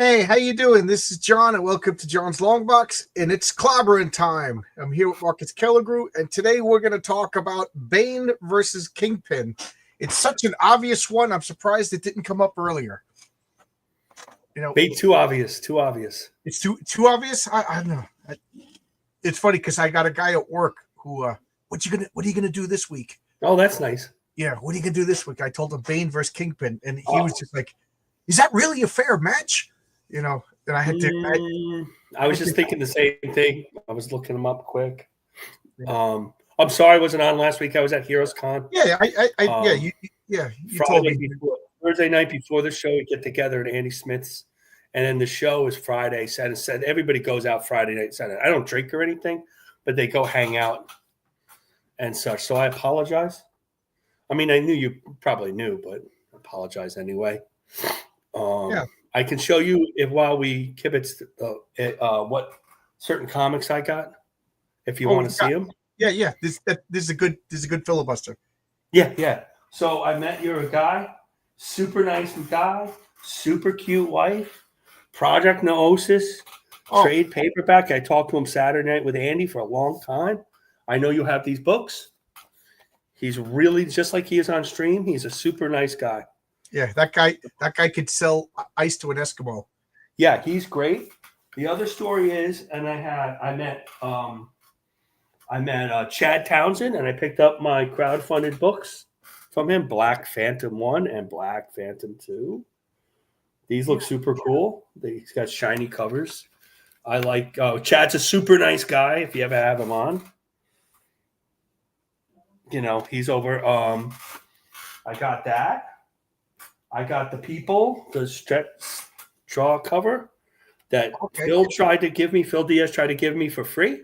Hey, how you doing? This is John, and welcome to John's Long Box, and it's clobbering time. I'm here with Marcus Kellegrew, and today we're going to talk about Bane versus Kingpin. It's such an obvious one. I'm surprised it didn't come up earlier. Bane too obvious. Too obvious. It's too obvious. I don't know. It's funny because I got a guy at work who, what are you gonna do this week? Oh, that's nice. Yeah, what are you gonna do this week? I told him Bane versus Kingpin, and he was just like, "Is that really a fair match?" And I had to. I was just thinking the same thing. I was looking them up quick. I'm sorry I wasn't on last week. I was at Heroes Con. Yeah, you told me. Thursday night before the show, we get together at Andy Smith's, and then the show is Friday. Saturday. Everybody goes out Friday night, Saturday. I don't drink or anything, but they go hang out and such. So I apologize. I mean, I knew you probably knew, but I apologize anyway. Yeah. I can show you while we kibitz what certain comics I got if you want to see them. Yeah. This is a good filibuster. Yeah. So I met your guy, super nice guy, super cute wife, Project Noosis, trade paperback. I talked to him Saturday night with Andy for a long time. I know you have these books. He's really just like he is on stream. He's a super nice guy. Yeah, that guy could sell ice to an Eskimo. Yeah, he's great. The other story is, and I met Chad Townsend, and I picked up my crowdfunded books from him, Black Phantom 1 and Black Phantom 2. These look super cool. He's got shiny covers. I like Chad's a super nice guy if you ever have him on. He's over. I got that. I got the People, the straw cover that Phil Diaz tried to give me for free.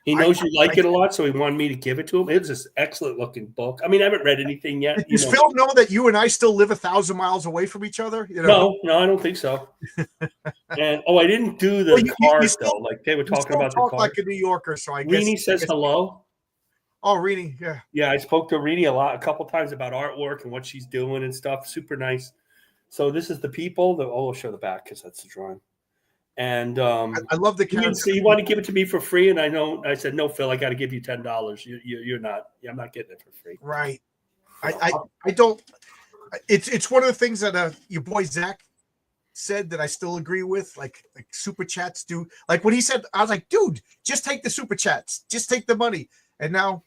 He knows you like it a lot, so he wanted me to give it to him. It was this excellent looking book. I mean, I haven't read anything yet. Does Phil know that you and I still live 1,000 miles away from each other? No, I don't think so. And I didn't do the card though. Like they were talking about the card. Like a New Yorker, so I guess. Reenie says hello. Oh, Reenie, yeah. Yeah, I spoke to Reenie a couple times about artwork and what she's doing and stuff. Super nice. So this is the People. I'll show the back because that's the drawing. And I love the character. You want to give it to me for free, and I said no, Phil. I got to give you $10. You're not. I'm not getting it for free. Right. I don't. It's one of the things that your boy Zach said that I still agree with. Like super chats do. Like when he said, I was like, dude, just take the super chats. Just take the money. And now,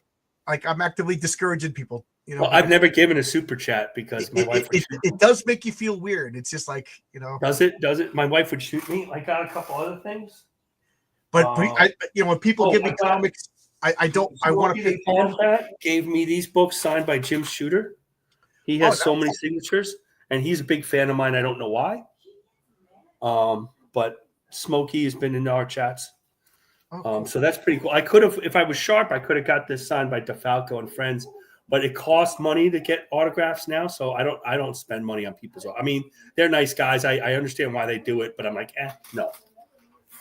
I'm actively discouraging people. Well, I've never given a super chat because my wife would shoot me. It does make you feel weird. It's just like, Does it? My wife would shoot me. I got a couple other things. But when people give me comics, I want to pay for them. Gave me these books signed by Jim Shooter. He has so many signatures, and he's a big fan of mine. I don't know why. But Smokey has been in our chats. So that's pretty cool. I could have, if I was sharp, I could have got this signed by DeFalco and friends. But it costs money to get autographs now, so I don't spend money on people's. I mean, they're nice guys. I understand why they do it, but I'm like, no.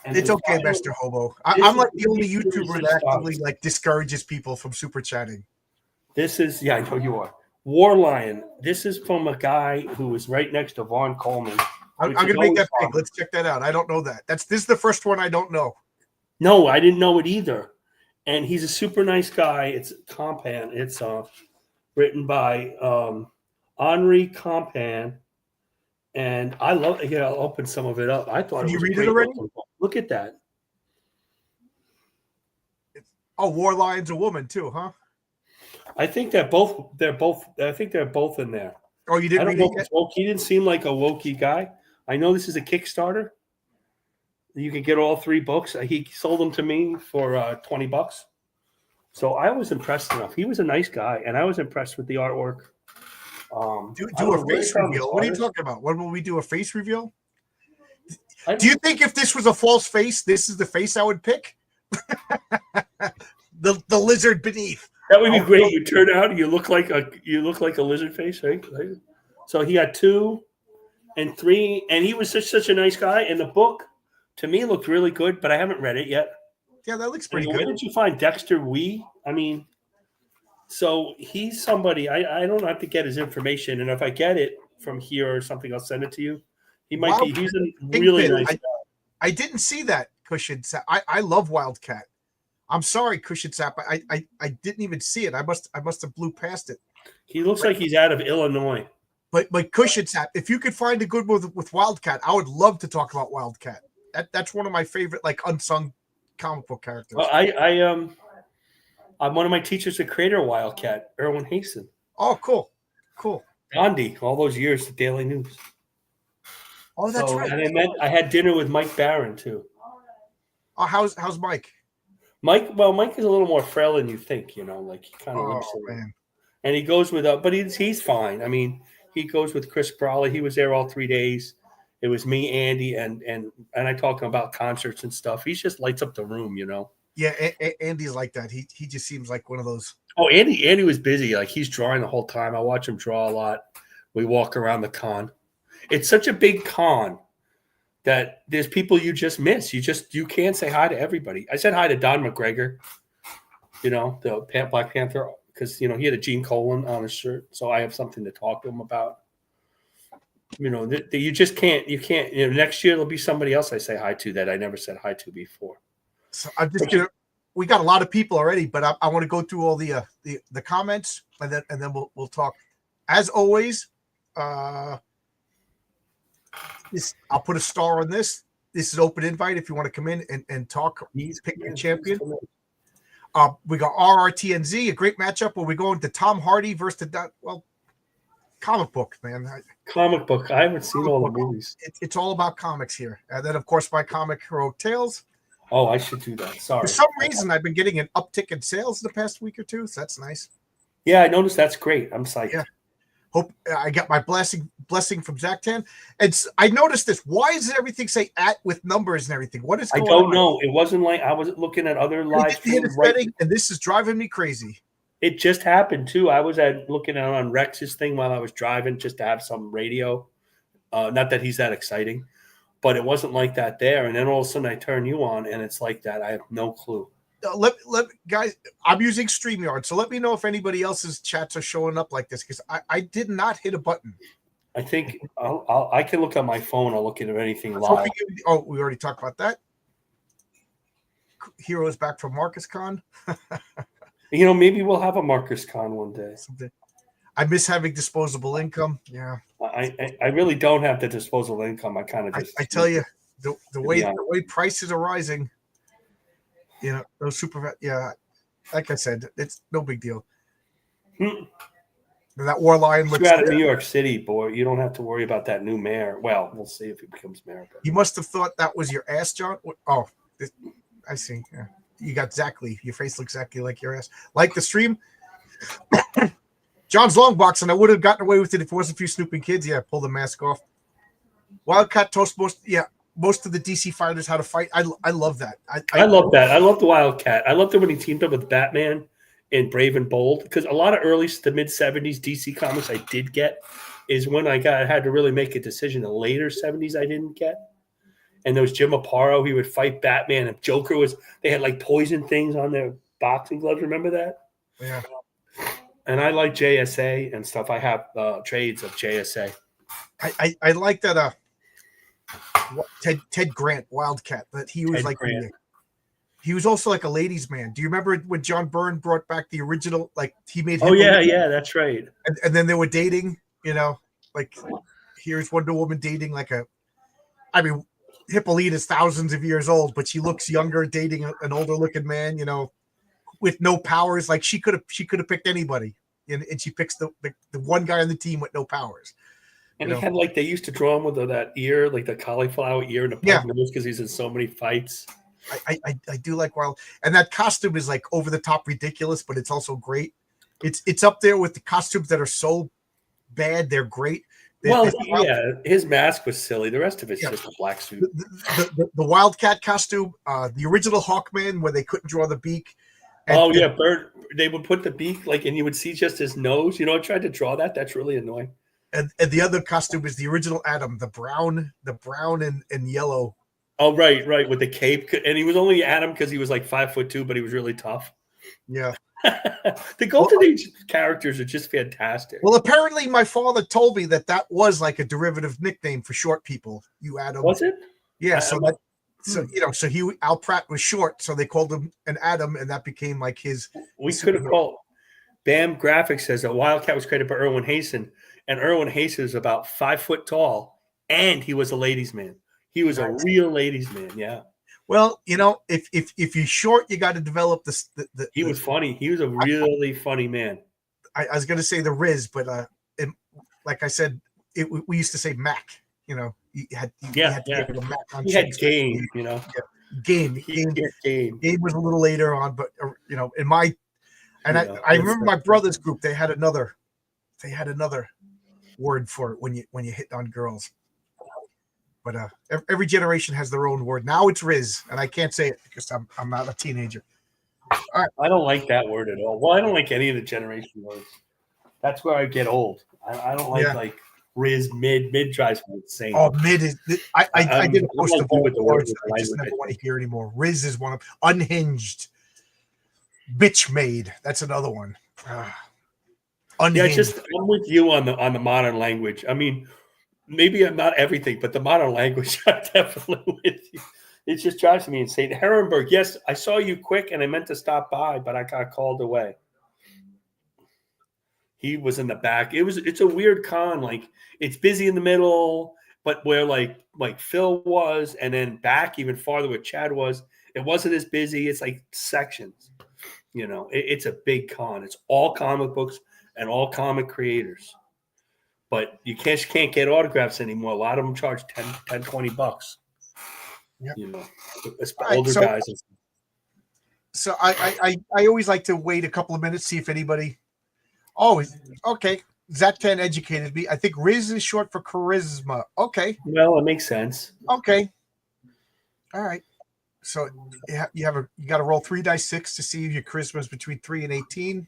And it's okay, Mr. Hobo. I'm like the only YouTuber that actively discourages people from super chatting. This is I know you are. War Lion. This is from a guy who was right next to Vaughn Coleman. I'm gonna make that big. Let's check that out. I don't know that. This is the first one I don't know. No, I didn't know it either. And he's a super nice guy. It's Compan. It's written by Henri Compan. And I love it. I'll open some of it up. I thought Did you read it already? Look at that. War Lion's a woman too, huh? I think they're both in there. Oh, you didn't read it yet? He didn't seem like a wokey guy. I know this is a Kickstarter. You can get all 3 books. He sold them to me for $20. So I was impressed enough. He was a nice guy, and I was impressed with the artwork. Do a face reveal. What are you talking about? When will we do a face reveal? Do you think if this was a false face, this is the face I would pick? the lizard beneath. That would be great. You turn out and you look like a lizard face, right? So he had 2 and 3, and he was such a nice guy. And the book, to me, looked really good, but I haven't read it yet. Yeah, that looks pretty good. Where did you find Dexter Wee? I mean, so he's somebody. I don't have to get his information, and if I get it from here or something, I'll send it to you. He might be. Wildcat He's a really Kingpin. nice guy. I didn't see that Cushion Sap. I love Wildcat. I'm sorry, Cushion Sap. I didn't even see it. I must have blew past it. He looks like he's out of Illinois. But Cushion Sap, if you could find a good one with Wildcat, I would love to talk about Wildcat. That's one of my favorite like unsung comic book characters. Well, I'm one of my teachers, the creator of Wildcat, Erwin Hasten. Oh, cool. Gandhi, all those years, the Daily News. Oh, that's right. And I had dinner with Mike Barron too. Oh, how's Mike? Mike is a little more frail than you think. Like he kind of looks. Man. And he goes with, but he's fine. I mean, he goes with Chris Brawley. He was there all 3 days. It was me, Andy, and I talk to him about concerts and stuff. He just lights up the room. Yeah, Andy's like that. He just seems like one of those. Oh, Andy was busy. Like he's drawing the whole time. I watch him draw a lot. We walk around the con. It's such a big con that there's people you just miss. You can't say hi to everybody. I said hi to Don McGregor, the Black Panther, because he had a Gene Colan on his shirt, so I have something to talk to him about. You just can't. You can't. Next year there'll be somebody else I say hi to that I never said hi to before. So I'm just gonna. We got a lot of people already, but I want to go through all the comments and then we'll talk. As always, I'll put a star on this. This is open invite if you want to come in and talk. Pick your champion. We got RRTNZ, a great matchup where we're going to Tom Hardy versus comic book, man. Comic book. I haven't seen all the movies. It's all about comics here. And then, of course, my comic hero Tales. Oh, I should do that. Sorry. For some reason, I've been getting an uptick in sales in the past week or two, so that's nice. Yeah, I noticed. That's great. I'm psyched. Yeah. Hope I got my blessing from Zach Tan. I noticed this. Why does everything say @ with numbers and everything? What is going on? I don't know. It wasn't like I was looking at other live streams. And this is driving me crazy. It just happened too. I was looking at on Rex's thing while I was driving just to have some radio. Not that he's that exciting, but it wasn't like that there. And then all of a sudden I turn you on and it's like that. I have no clue. Guys, I'm using StreamYard, so let me know if anybody else's chats are showing up like this because I did not hit a button. I think I can look on my phone. I'll look at anything live. We already talked about that. Heroes back from Marcus Con. Maybe we'll have a Marcus Con one day. I miss having disposable income. Yeah, I really don't have the disposable income. I kind of just. I tell you, the way prices are rising. Those like I said, it's no big deal. That war lion looks out of New York City, boy. You don't have to worry about that new mayor. Well, we'll see if he becomes mayor. You must have thought that was your ass, John. Oh, I see. Yeah. You got exactly. Your face looks exactly like your ass. Like the stream. John's long box, and I would have gotten away with it if it wasn't a few snooping kids. Yeah, pull the mask off. Wildcat toast most of the DC fighters how to fight. I love that. I love that. I love the Wildcat. I loved it when he teamed up with Batman in Brave and Bold because a lot of early to mid 70s DC comics I did get is when I had to really make a decision. The later 70s I didn't get. And there was Jim Aparo. He would fight Batman. And Joker they had like poison things on their boxing gloves. Remember that? Yeah. And I like JSA and stuff. I have trades of JSA. I like that. Ted Grant, Wildcat, that he was he was also like a ladies' man. Do you remember when John Byrne brought back the original? Like he made. Oh yeah, that's right. And then they were dating. Like here's Wonder Woman dating Hippolyta's thousands of years old, but she looks younger, dating an older looking man. With no powers. Like she could have picked anybody, and she picks the one guy on the team with no powers. And he had they used to draw him with that ear, like the cauliflower ear and the pug nose because he's in so many fights. I do like Wild, and that costume is like over the top ridiculous, but it's also great. It's up there with the costumes that are so bad they're great. His mask was silly. The rest of it's just a black suit. The Wildcat costume, the original Hawkman where they couldn't draw the beak. Bird. They would put the beak and you would see just his nose. I tried to draw that. That's really annoying. And the other costume is the original Adam, the brown and yellow. Oh, right, with the cape. And he was only Adam because he was like 5'2", but he was really tough. Yeah. The Golden Age characters are just fantastic. Well, apparently my father told me that was like a derivative nickname for short people. You Adam. Was it? Yeah. So Al Pratt was short, so they called him an Adam, and that became like his. We could have called. BAM Graphics says that Wildcat was created by Irwin Hasen, and Irwin Hasen is about 5 foot tall, and he was a ladies' man. He was a real ladies' man. Yeah. Well, if you're short, you got to develop this. He was funny. He was a really funny man. I was going to say the Riz, but like I said, we used to say Mac. You had to give it a Mac on. He had game. Game was a little later on, but in my I remember my brother's group. They had another word for it when you hit on girls. But every generation has their own word. Now it's Riz, and I can't say it because I'm not a teenager. All right. I don't like that word at all. Well, I don't like any of the generation words. That's where I get old. I don't like Riz, mid drives me insane. Oh, mid is I did a post of all the words that I just never want to hear anymore. Riz is one of unhinged, bitch made. That's another one. Unhinged. Yeah, I'm with you on the modern language. I mean, maybe I'm not everything, but the modern language, I'm definitely with you. It just drives me insane. Herrenberg, yes, I saw you quick and I meant to stop by, but I got called away. He was in the back. It's a weird con. Like, it's busy in the middle, but where like Phil was, and then back even farther where Chad was, it wasn't as busy. It's like sections. It's a big con. It's all comic books and all comic creators. But you can't get autographs anymore. A lot of them charge $10, $20. Yep. Older guys. So I always like to wait a couple of minutes, see if anybody. Oh, okay. Zatan educated me. I think Riz is short for charisma. Okay. Well, it makes sense. Okay. All right. So you got to roll 3 dice 6 to see if your charisma is between 3 and 18.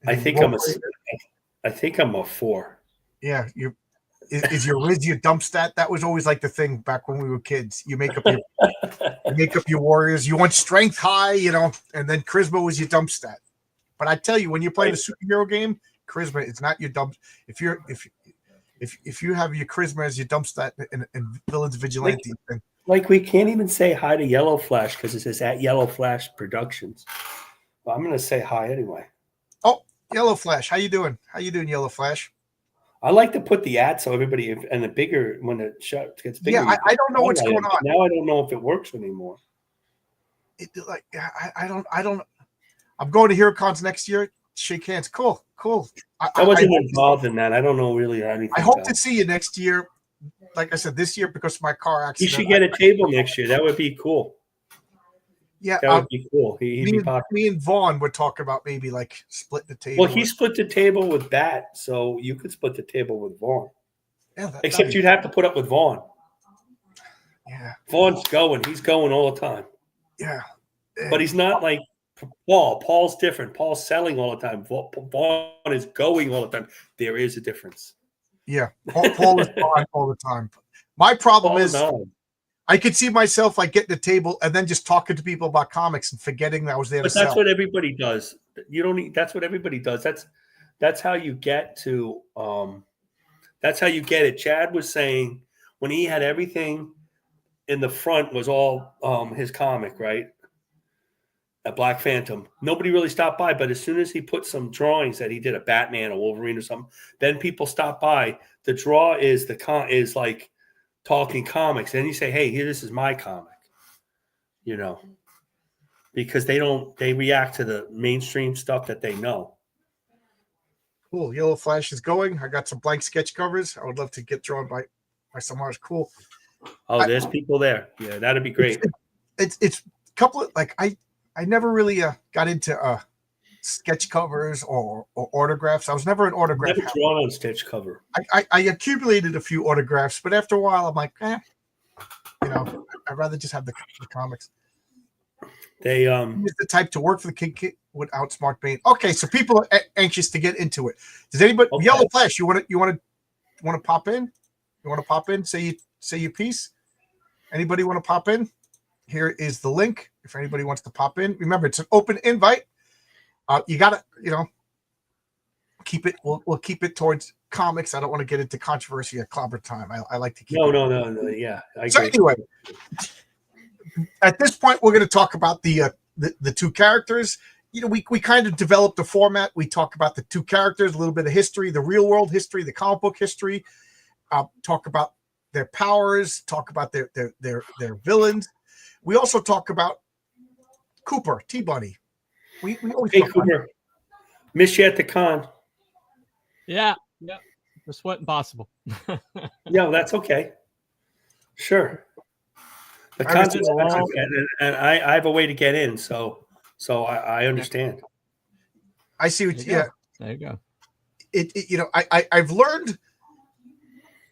I think I'm a 4. Yeah, is your Riz your dump stat? That was always like the thing back when we were kids. You make up your warriors. You want strength high, and then charisma was your dump stat. But I tell you, when you're playing a superhero game, charisma is not your dump. If you have your charisma as your dump stat in Villains Vigilante, then we can't even say hi to Yellow Flash because it says at Yellow Flash Productions. Well, I'm going to say hi anyway. Oh, Yellow Flash, how you doing? How you doing, Yellow Flash? I like to put the at so everybody, and the bigger when the shot gets bigger. Yeah, I don't know what's going on now. I don't know if it works anymore. I don't. I'm going to HeroCons next year. Shake hands. Cool. I wasn't involved in that. I don't know really anything. I hope to see you next year. Like I said, this year because of my car accident. You should get a table next year. That would be cool. Yeah, that would be cool. Me and Vaughn would talk about maybe like split the table. Well, he split the table with Bat, so you could split the table with Vaughn. Yeah, except you'd have to put up with Vaughn. Yeah, Vaughn's going. He's going all the time. Yeah, but he's not like Paul. Paul's different. Paul's selling all the time. Vaughn is going all the time. There is a difference. Yeah, Paul is gone all the time. My problem is I could see myself like getting a table and then just talking to people about comics and forgetting that I was there. But that's what everybody does. You don't need. That's what everybody does. That's how you get to. That's how you get it. Chad was saying when he had everything in the front was all his comic, right? A Black Phantom. Nobody really stopped by, but as soon as he put some drawings that he did a Batman, a Wolverine, or something, then people stop by. The draw is is like talking comics. Then you say, "Hey, here, this is my comic," because they react to the mainstream stuff that they know. Cool. Yellow Flash is going. I got some blank sketch covers. I would love to get drawn by some artists. Cool. Oh, there's people there. Yeah, that'd be great. It's a couple of I never really got into sketch covers or autographs. I was never an autograph. Never drawn on sketch cover. I accumulated a few autographs, but after a while, I'm like, I'd rather just have the comics. They is the type to work for the Kingpin would outsmart Bane. Okay, so people are anxious to get into it. Does anybody Yellow Flash? You want to pop in? You want to pop in? Say your piece. Anybody want to pop in? Here is the link if anybody wants to pop in. Remember, it's an open invite. You gotta, keep it. We'll keep it towards comics. I don't want to get into controversy at clobber time. I like to keep. No. Yeah. So anyway, at this point, we're going to talk about the two characters. We kind of developed a format. We talk about the two characters, a little bit of history, the real world history, the comic book history. Talk about their powers. Talk about their villains. We also talk about Cooper, T-Bunny. We always hey, talk Cooper. about Miss you at the con. Yeah. This wasn't possible. Yeah, that's okay. Sure. The con's expensive, and I have a way to get in, so I understand. I see what. There you go. I've learned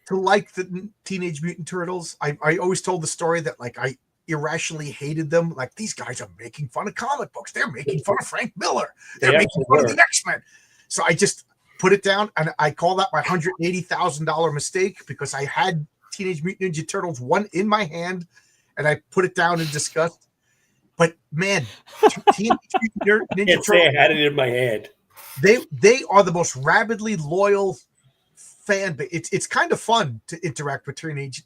to like the Teenage Mutant Turtles. I always told the story that like I irrationally hated them. Like these guys are making fun of comic books. They're making fun of Frank Miller. They're making fun of the X-Men. So I just put it down, and I call that my $180,000 mistake because I had Teenage Mutant Ninja Turtles 1 in my hand, and I put it down in disgust. But man, Teenage Mutant Ninja Turtles, I had it in my hand. They are the most rabidly loyal fan base. It's kind of fun to interact with teenage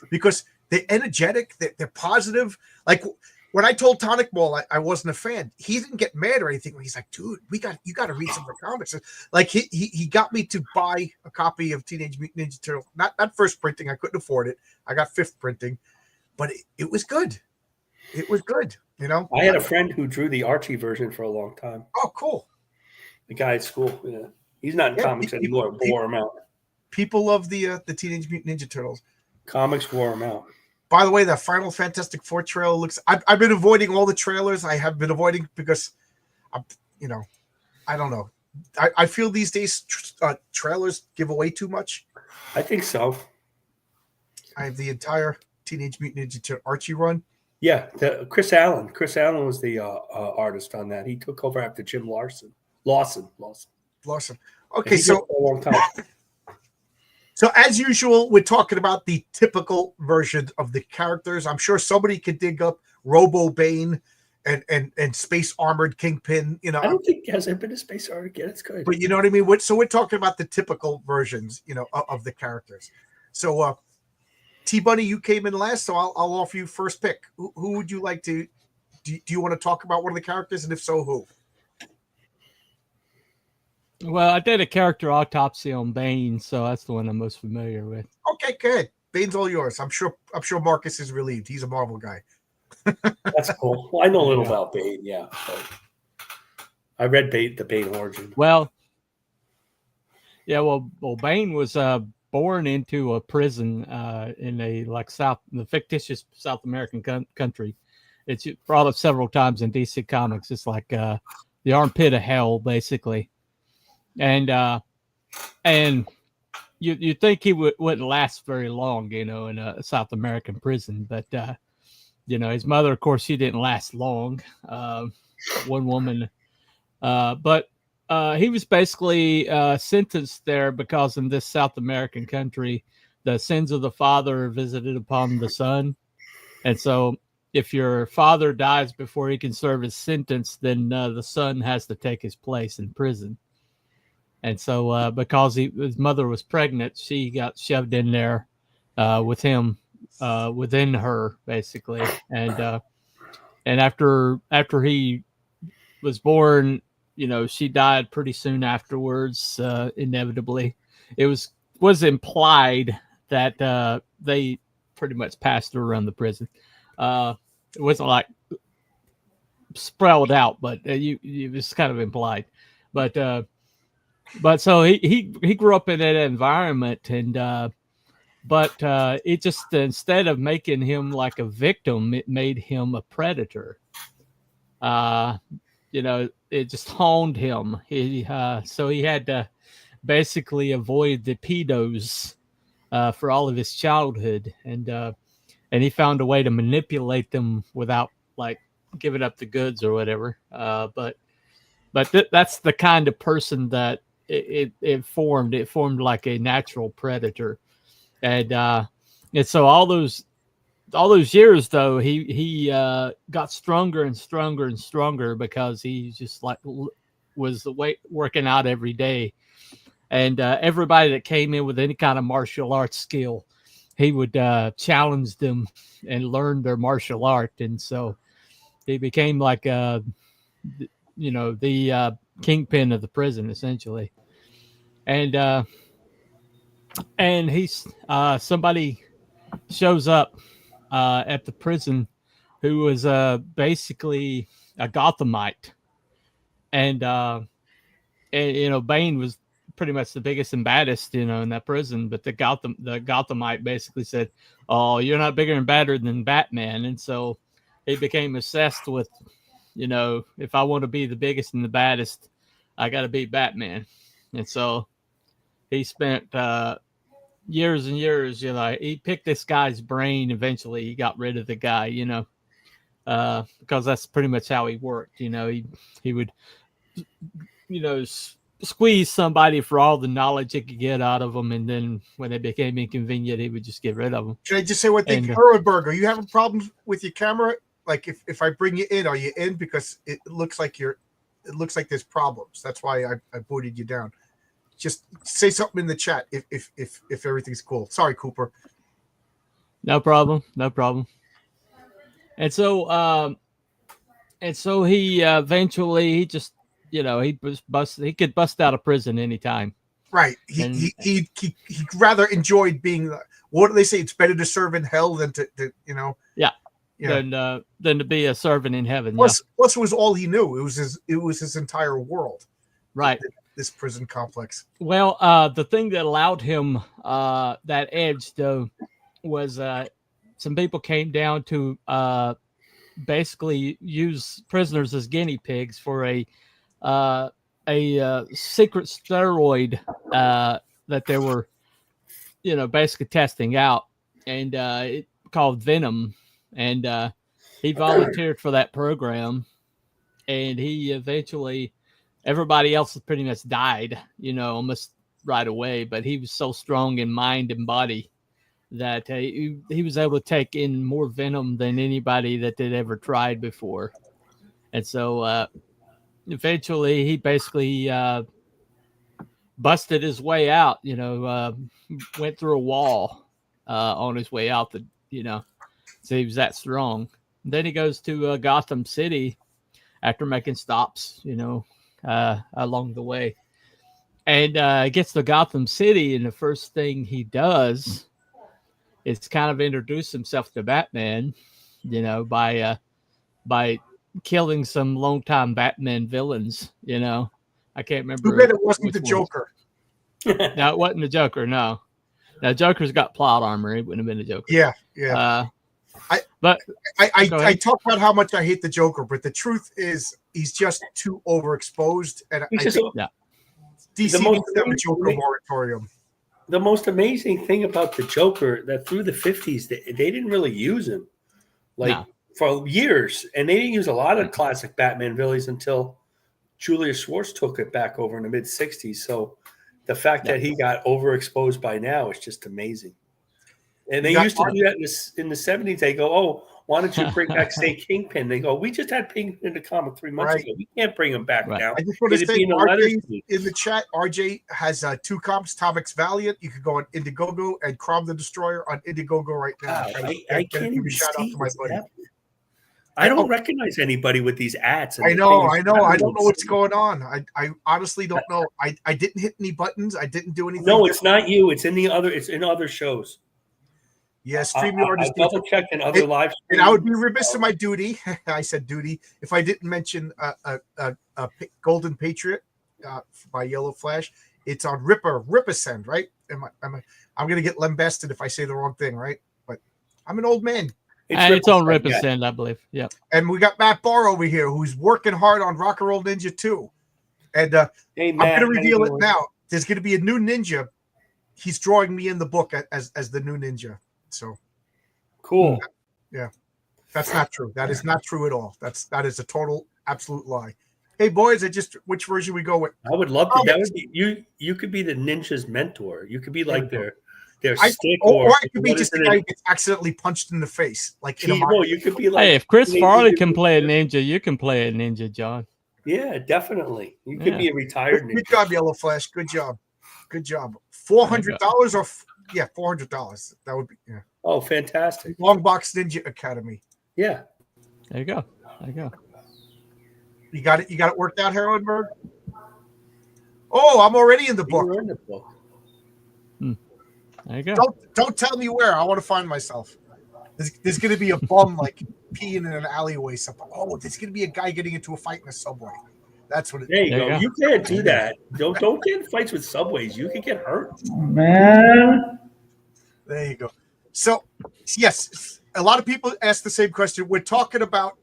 because they're energetic, they're positive. Like when I told Tonic Ball I wasn't a fan, he didn't get mad or anything. He's like, dude, you got to read some of the comics. Like he got me to buy a copy of Teenage Mutant Ninja Turtles. Not first printing, I couldn't afford it. I got fifth printing, but it was good. It was good, I had a friend who drew the Archie version for a long time. Oh, cool. The guy at school. Yeah. He's not in comics anymore. Wore him out. People love the Teenage Mutant Ninja Turtles. Comics wore him out. By the way, that Final Fantastic Four trailer looks. I've been avoiding all the trailers. I have been avoiding because, I don't know. I feel these days trailers give away too much. I think so. I have the entire Teenage Mutant Ninja Turtle Archie run. Yeah, Chris Allen. Chris Allen was the artist on that. He took over after Jim Lawson. Okay, so a long time. So as usual, we're talking about the typical version of the characters. I'm sure somebody could dig up Robo Bane and Space Armored Kingpin. I don't think has there been a Space Armored yet. It's good, but you know what I mean. So we're talking about the typical versions, of the characters. So T-Bunny, you came in last, so I'll offer you first pick. Who would you like to? Do you want to talk about one of the characters, and if so, who? Well, I did a character autopsy on Bane, so that's the one I'm most familiar with. Okay, good. Bane's all yours. I'm sure Marcus is relieved. He's a Marvel guy. That's cool. Well, I know a little about Bane, yeah. But I read the Bane origin. Well, Bane was born into a prison in the fictitious South American country. It's brought up several times in DC Comics. It's like the armpit of hell, basically. And you think he wouldn't last very long, in a South American prison, but his mother, of course, she didn't last long. One woman, but he was basically sentenced there because in this South American country, the sins of the father are visited upon the son, and so if your father dies before he can serve his sentence, then the son has to take his place in prison. And so because his mother was pregnant, she got shoved in there with him within her, basically. And after he was born, she died pretty soon afterwards, inevitably. It was implied that they pretty much passed her around the prison. It wasn't like sprawled out, but it was kind of implied. But so he grew up in that environment, and but it just, instead of making him like a victim, it made him a predator. It just honed him. So he had to basically avoid the pedos for all of his childhood, and he found a way to manipulate them without like giving up the goods or whatever. But that's the kind of person that it formed. It formed like a natural predator, and so all those all those years though, he got stronger and stronger and stronger because he just like was working out every day, and everybody that came in with any kind of martial arts skill, he would challenge them and learn their martial art, and so he became like the kingpin of the prison essentially, and he's somebody shows up at the prison who was basically a Gothamite, and Bane was pretty much the biggest and baddest in that prison, but the Gothamite basically said, "Oh, you're not bigger and badder than Batman," and so he became obsessed with, if I want to be the biggest and the baddest, I got to be Batman, and so he spent years and years, he picked this guy's brain. Eventually he got rid of the guy, because that's pretty much how he worked. He would, squeeze somebody for all the knowledge he could get out of them. And then when they became inconvenient, he would just get rid of them. Can I just say one thing? Herberg, are you having problems with your camera? Like if I bring you in, are you in? Because it looks like there's problems. That's why I booted you down. Just say something in the chat if everything's cool. Sorry, Cooper. No problem. And so he eventually he just he could bust out of prison anytime. Right. He rather enjoyed being. What do they say? It's better to serve in hell than to Yeah. Than to be a servant in heaven. Plus it was all he knew. It was his entire world. Right. This prison complex. Well, the thing that allowed him that edge, though, was some people came down to basically use prisoners as guinea pigs for a secret steroid that they were, basically testing out, and it called Venom, and he volunteered for that program, and he eventually. Everybody else pretty much died, almost right away. But he was so strong in mind and body that he was able to take in more venom than anybody that they'd ever tried before. And so eventually he basically busted his way out, went through a wall on his way out, so he was that strong. And then he goes to Gotham City after making stops, along the way, and gets to Gotham City, and the first thing he does is kind of introduce himself to Batman, by killing some longtime Batman villains. I can't remember. Too bad it wasn't the Joker. No, it wasn't the Joker. No, Joker's got plot armor. It wouldn't have been the Joker. Yeah. I talk about how much I hate the Joker, but the truth is he's just too overexposed, and I think DC needs to have a Joker moratorium. The most amazing thing about the Joker that through the 50s they didn't really use him for years, and they didn't use a lot of classic Batman villains until Julius Schwartz took it back over in the mid 60s. So the fact that he got overexposed by now is just amazing. And they used to do that in the 70s. They go, "Oh, why don't you bring back, say, Kingpin?" They go, "We just had Kingpin in the comic 3 months ago. We can't bring him back now." I just want to say, RJ in the chat, RJ has 2 comps, Tomix Valiant. You could go on Indiegogo and Crom the Destroyer on Indiegogo right now. I can't even shout out to my buddy. I don't recognize anybody with these ads. I know. I don't know what's going on. I honestly don't know. I didn't hit any buttons. I didn't do anything. No, it's not you. It's in other shows. Yeah, StreamYard is double checked in other live streams. And I would be remiss in my duty. I said duty if I didn't mention Golden Patriot by Yellow Flash. It's on Ripascend, right? I'm gonna get lambasted if I say the wrong thing, right? But I'm an old man. It's on Ripascend, I believe. Yeah. And we got Matt Barr over here who's working hard on Rock and Roll Ninja 2. And hey, Matt, I'm gonna reveal it now. There's gonna be a new ninja. He's drawing me in the book as the new ninja. So cool. Yeah. That's not true. That is not true at all. That is a total absolute lie. Hey boys, which version we go with? I would love to. That would be you could be the ninja's mentor. You could be like their stick, or or it could be what is just a it? guy who gets accidentally punched in the face, like in a Well, you could be like, Hey, if Chris maybe Farley you can could play a be- ninja, you can play a ninja, John. Yeah, definitely. You could Yeah. be a retired Good ninja. job, Yellow Flash. Good job. $400 or $400. That would be Oh, fantastic. Long Box Ninja Academy. Yeah. There you go. You got it. You got it worked out, Heroinberg. Oh, I'm already in the book. You're in the book. There you go. Don't tell me where. I want to find myself. There's going to be a bum like peeing in an alleyway. Something. Oh, there's going to be a guy getting into a fight in a subway. That's what it. There you There go. you You can't do that. Don't get in fights with subways. You could get hurt. Man. There you go. So, yes, a lot of people ask the same question. We're talking about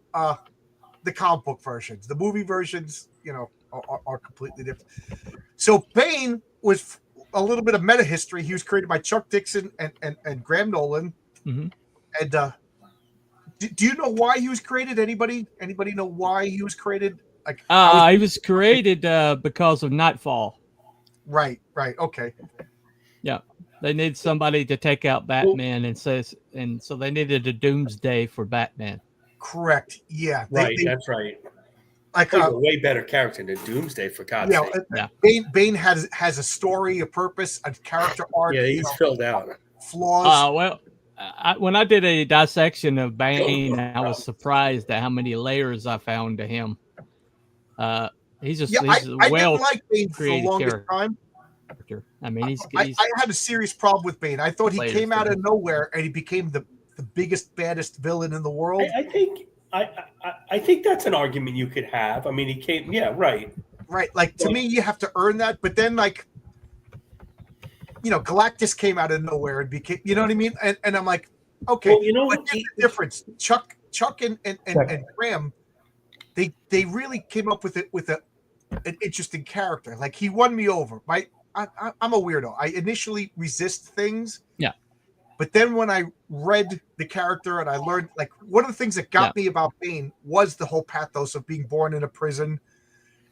the comic book versions. The movie versions, are completely different. So, Bane was a little bit of meta history. He was created by Chuck Dixon and Graham Nolan. Mhm. And do you know why he was created? Anybody know why he was created? Like, He was created because of Nightfall. right. Okay. Yeah, they need somebody to take out Batman, and so they needed a Doomsday for Batman. Correct. Yeah. Right. That's right. Like He's a way better character than Doomsday, for God's sake. Bane has a story, a purpose, a character arc. Yeah, he's filled out. Flaws. When I did a dissection of Bane, I was surprised at how many layers I found to him. He's I well didn't like Bane for the created longest character. time. I mean, I had a serious problem with Bane. I thought he came out of nowhere and he became the biggest, baddest villain in the world. I think that's an argument you could have. I mean, he came. Yeah, right. Right. Like, to me, you have to earn that. But then, like, Galactus came out of nowhere and became, you know what I mean? And I'm like, okay, Well, you know but what? here's the difference. Chuck and Graham, they really came up with an interesting character. Like, he won me over. I'm a weirdo. I initially resist things. Yeah. But then when I read the character and I learned, like, one of the things that got me about Bane was the whole pathos of being born in a prison.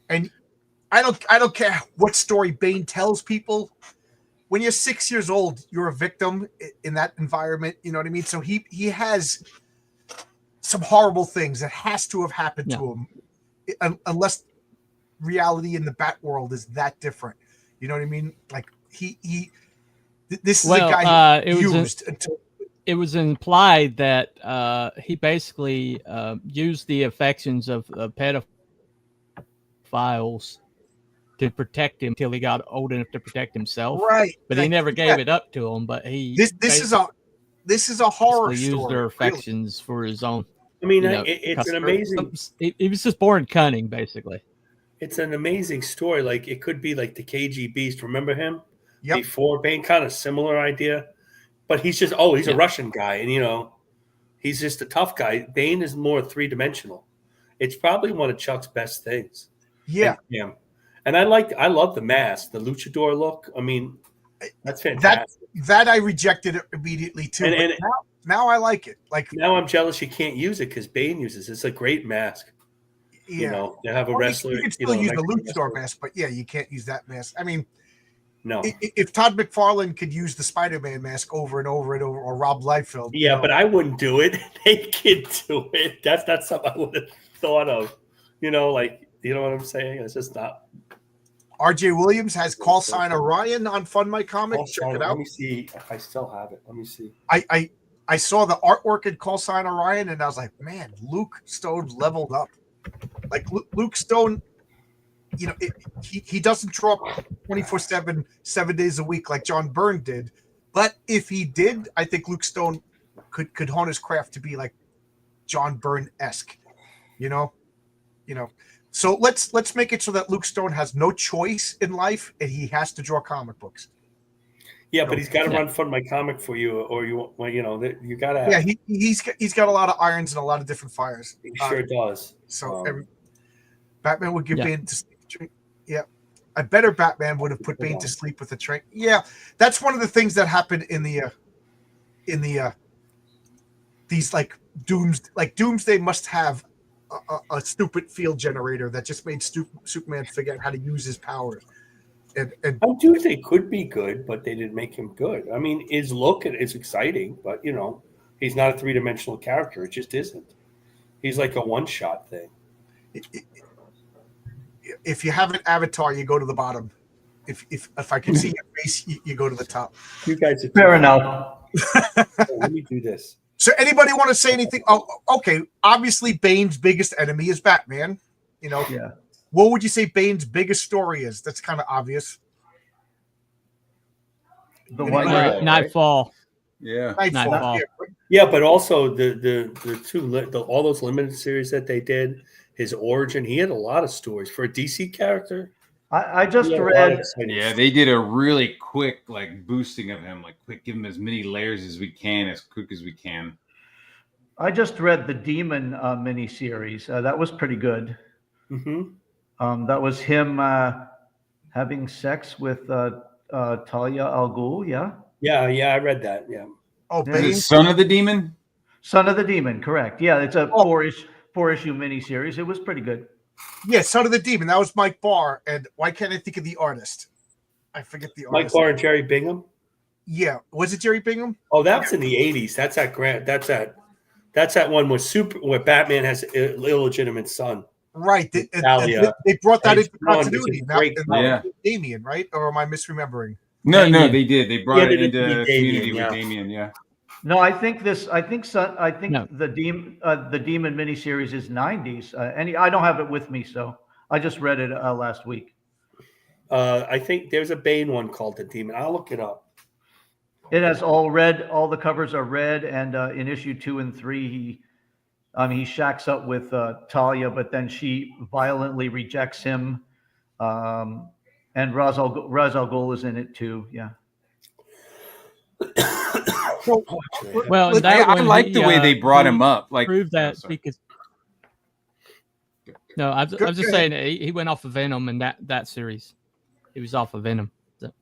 And I don't care what story Bane tells people. When you're 6 years old, you're a victim in that environment. You know what I mean? So he has some horrible things that has to have happened to him, unless reality in the Bat world is that different. You know what I mean? Like, this is a guy who used until. It was implied that he basically used the affections of pedophiles to protect him till he got old enough to protect himself. Right. But he never gave it up to him. But this is a horror story. Used their affections for his own. I mean, it's an amazing. He was just born cunning, basically. It's an amazing story. Like, it could be like the KG Beast. Remember him? Yep. Before Bane, kind of similar idea. But he's just he's a Russian guy, and he's just a tough guy. Bane is more three-dimensional. It's probably one of Chuck's best things. Yeah. And I love the mask, the luchador look. I mean, that's fantastic. That I rejected it immediately too. And now I like it. Like, now I'm jealous you can't use it because Bane uses it. It's a great mask. Yeah. They have a wrestler. You can still use the luchador mask, but you can't use that mask. I mean, no. If Todd McFarlane could use the Spider-Man mask over and over and over, or Rob Liefeld. Yeah, but I wouldn't do it. They can do it. That's something I would have thought of. You know what I'm saying? It's just not. RJ Williams has Call Sign Orion on Fund My Comic. Check it out. Let me see if I still have it. Let me see. I saw the artwork in Call Sign Orion, and I was like, man, Luke Stone leveled up. Like, Luke Stone, he doesn't draw 24/7, 7 days a week like John Byrne did. But if he did, I think Luke Stone could hone his craft to be like John Byrne-esque. So let's make it so that Luke Stone has no choice in life and he has to draw comic books. Yeah, but he's got to run Fund My Comic for you, or you got to. Yeah, he's got a lot of irons and a lot of different fires. He sure does. So Batman would give Bane to sleep. Yeah, a better Batman would have put Bane to sleep with a train. Yeah, that's one of the things that happened in the these like Doomsday must have a stupid field generator that just made Superman forget how to use his powers. And I do think could be good, but they didn't make him good. I mean, his look is exciting, but he's not a 3-dimensional character. It just isn't. He's like a one-shot thing. if you have an avatar, you go to the bottom. If I can see your face, you go to the top. You guys are Fair enough. Let me do this. So anybody want to say anything? Oh, okay. Obviously, Bane's biggest enemy is Batman. Yeah. What would you say Bane's biggest story is? That's kind of obvious. The one Nightfall, Nightfall. Yeah. Nightfall. Yeah, but also the all those limited series that they did, his origin, he had a lot of stories for a DC character. I just He had a lot of read. exciting Yeah, they did a really quick boosting of him, quick, give him as many layers as we can, as quick as we can. I just read the Demon miniseries. That was pretty good. Mm-hmm. That was him having sex with Talia al Ghul. Yeah. Yeah, I read that. Yeah. Oh, Yeah. Is Bane. it Son of the Demon? Son of the Demon, correct. Yeah, it's a Oh. four-issue miniseries. It was pretty good. Yeah, Son of the Demon. That was Mike Barr. And why can't I think of the artist? I forget the Mike artist. Barr and Jerry Bingham. Yeah, was it Jerry Bingham? Oh, that's in the 80s. That's that one where Batman has an illegitimate son. Right. They Talia. brought that And into it's fun. continuity. It's a great Now, Yeah. Damien, right? Or am I misremembering? No, Damien. they did. They brought Yeah, it they did into with community Damien, with yeah. Damien. Yeah. No, I think no. the Demon miniseries is 90s. I don't have it with me, so I just read it last week. I think there's a Bane one called The Demon. I'll look it up. It has all red. All the covers are red, and in issue 2 and 3, he shacks up with Talia, but then she violently rejects him. And Ra's al Ghul is in it too. Yeah. Well, Look, that I one, like he, the way they brought he him up. proved that sorry. because no, I was Go just ahead. saying he went off of Venom in that series. He was off of Venom. So.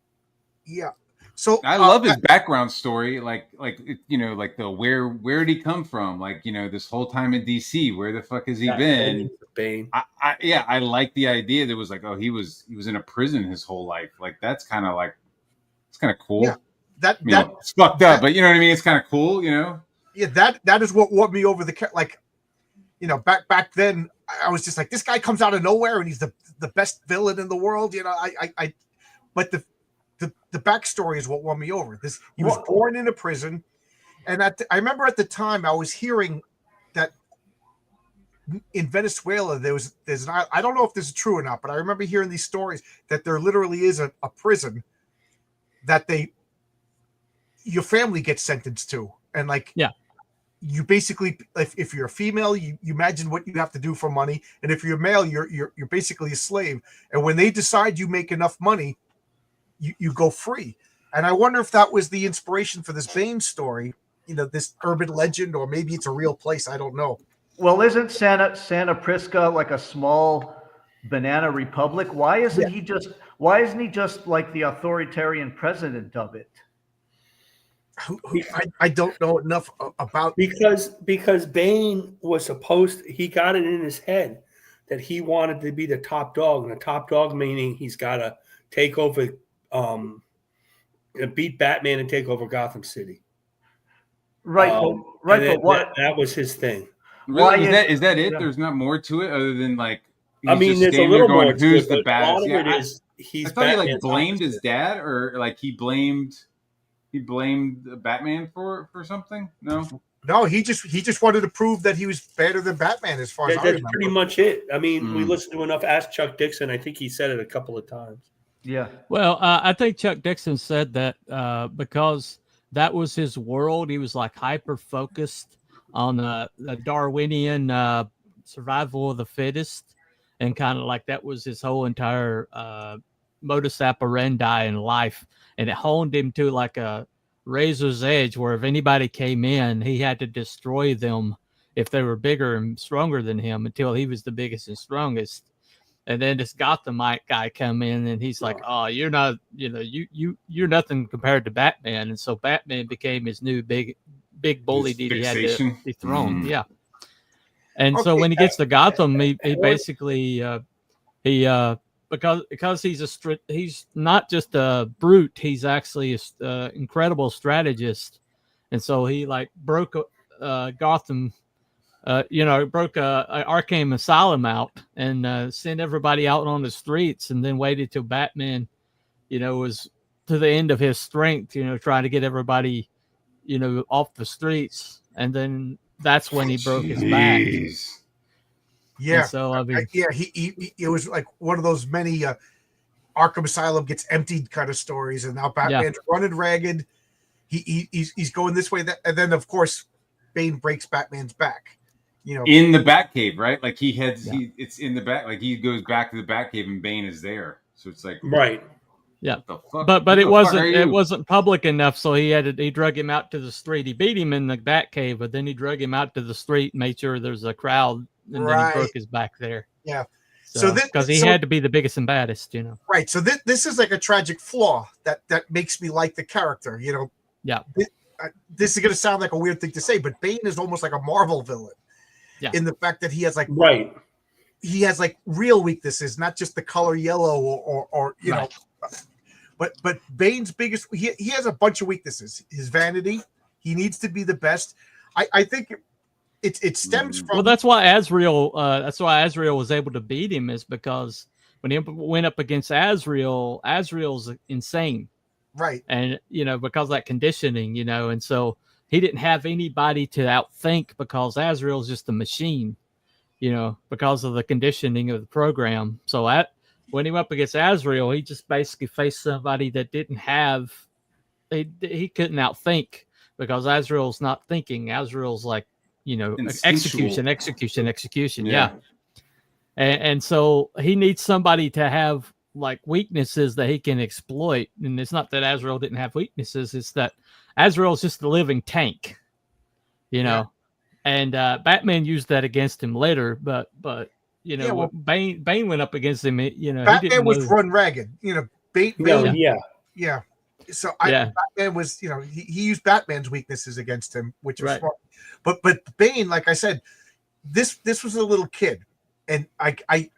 Yeah. So I love his background story, like the where'd he come from? This whole time in DC, where the fuck has he been? Bane. I like the idea that was he was in a prison his whole life. That's kind of it's kind of cool. Yeah, that It's fucked up, but you know what I mean. It's kind of cool, Yeah, that is what won me over back then. I was just like, this guy comes out of nowhere and he's the best villain in the world. But the backstory is what won me over. He was born in a prison, and I remember at the time I was hearing that in Venezuela there's not. I don't know if this is true or not, but I remember hearing these stories that there literally is a prison that your family gets sentenced to, and you basically, if you're a female, you imagine what you have to do for money, and if you're a male, you're basically a slave. And when they decide you make enough money, you go free. And I wonder if that was the inspiration for this Bane story, this urban legend, or maybe it's a real place. I don't know. Well, isn't Santa Prisca like a small banana republic? Why isn't he just like the authoritarian president of it? I don't know enough about because Bane was he got it in his head that he wanted to be the top dog, and the top dog meaning he's got to take over, beat Batman and take over Gotham City. Right, but what? That was his thing. Really? Is that it? Yeah. There's not more to it other than there's a little more to it, but a lot of it is he's I thought he Batman's blamed his opposite. dad, or he blamed Batman for something. No, he just wanted to prove that he was better than Batman, as far as I That's remember. pretty much it. I mean, we listened to enough Ask Chuck Dixon. I think he said it a couple of times. Yeah. Well, I think Chuck Dixon said that because that was his world. He was hyper focused on the Darwinian survival of the fittest, and kind of that was his whole entire modus operandi in life, and it honed him to a razor's edge, where if anybody came in, he had to destroy them if they were bigger and stronger than him until he was the biggest and strongest. And then this Gothamite guy come in, and he's like, "Oh, you're not, you're nothing compared to Batman." And so Batman became his new big bully His that he had to fixation. dethrone. Yeah. And so Okay, when he gets to Gotham, he basically he because he's not just a brute, he's actually a incredible strategist, and so he like broke Gotham, broke Arkham Asylum out and sent everybody out on the streets, and then waited till Batman, was to the end of his strength, trying to get everybody, off the streets, and then that's when he broke his back. Yeah. And so I mean, he it was like one of those many Arkham Asylum gets emptied kind of stories, and now Batman's running ragged. He's going this way, and then of course Bane breaks Batman's back. In the Batcave, right? Like it's in the back. Like he goes back to the Batcave, and Bane is there. So it's like right. Yeah, the fuck? but it wasn't public enough, so he drug him out to the street. He beat him in the Batcave, but then he drug him out to the street, made sure there's a crowd, and then he broke his back there. Yeah, so because he had to be the biggest and baddest, Right. So this is like a tragic flaw that makes me like the character. Yeah. This is going to sound like a weird thing to say, but Bane is almost like a Marvel villain. Yeah. In the fact that he has like he has like real weaknesses, not just the color yellow or know. But Bane's biggest he has a bunch of weaknesses. His vanity. He needs to be the best. I think it stems from. Well, that's why Azrael was able to beat him, is because when he went up against Azrael's insane. Right. And because of that conditioning, and so he didn't have anybody to outthink, because Azrael's just a machine, because of the conditioning of the program. So when he went up against Azrael, he just basically faced somebody that didn't have, he couldn't outthink, because Azrael's not thinking. Azrael's like, execution. Yeah. And so he needs somebody to have like weaknesses that he can exploit. And it's not that Azrael didn't have weaknesses. It's that Azrael's just a living tank, and Batman used that against him later. But Bane went up against him. Batman was run ragged. Bane. Yeah. So Batman was, he used Batman's weaknesses against him, which was smart. But Bane, like I said, this was a little kid, and I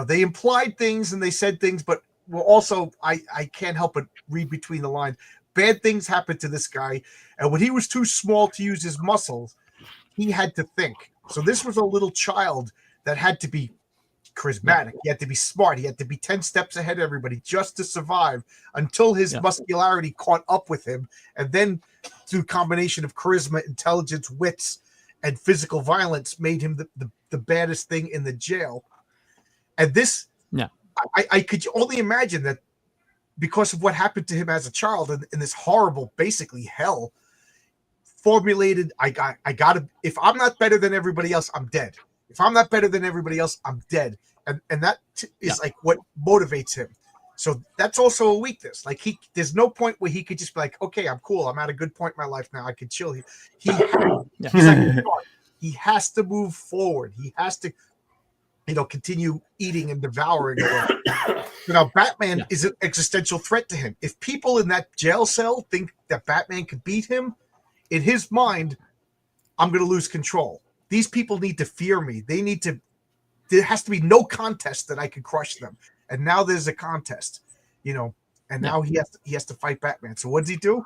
they implied things and they said things, but also I can't help but read between the lines. Bad things happened to this guy, and when he was too small to use his muscles, he had to think. So this was a little child that had to be charismatic. He had to be smart. He had to be 10 steps ahead of everybody just to survive until his muscularity caught up with him. And then through combination of charisma, intelligence, wits, and physical violence made him the baddest thing in the jail. And this, I could only imagine that because of what happened to him as a child in this horrible, basically hell, formulated, I gotta, if I'm not better than everybody else, I'm dead. If I'm not better than everybody else, I'm dead. And that is like what motivates him. So that's also a weakness. Like there's no point where he could just be like, okay, I'm cool. I'm at a good point in my life now. I can chill. He has to move forward. He has to, continue eating and devouring. Batman is an existential threat to him. If people in that jail cell think that Batman could beat him, in his mind, I'm going to lose control. These people need to fear me. There has to be no contest that I can crush them. And now there's a contest, and now he has to fight Batman. So what does he do?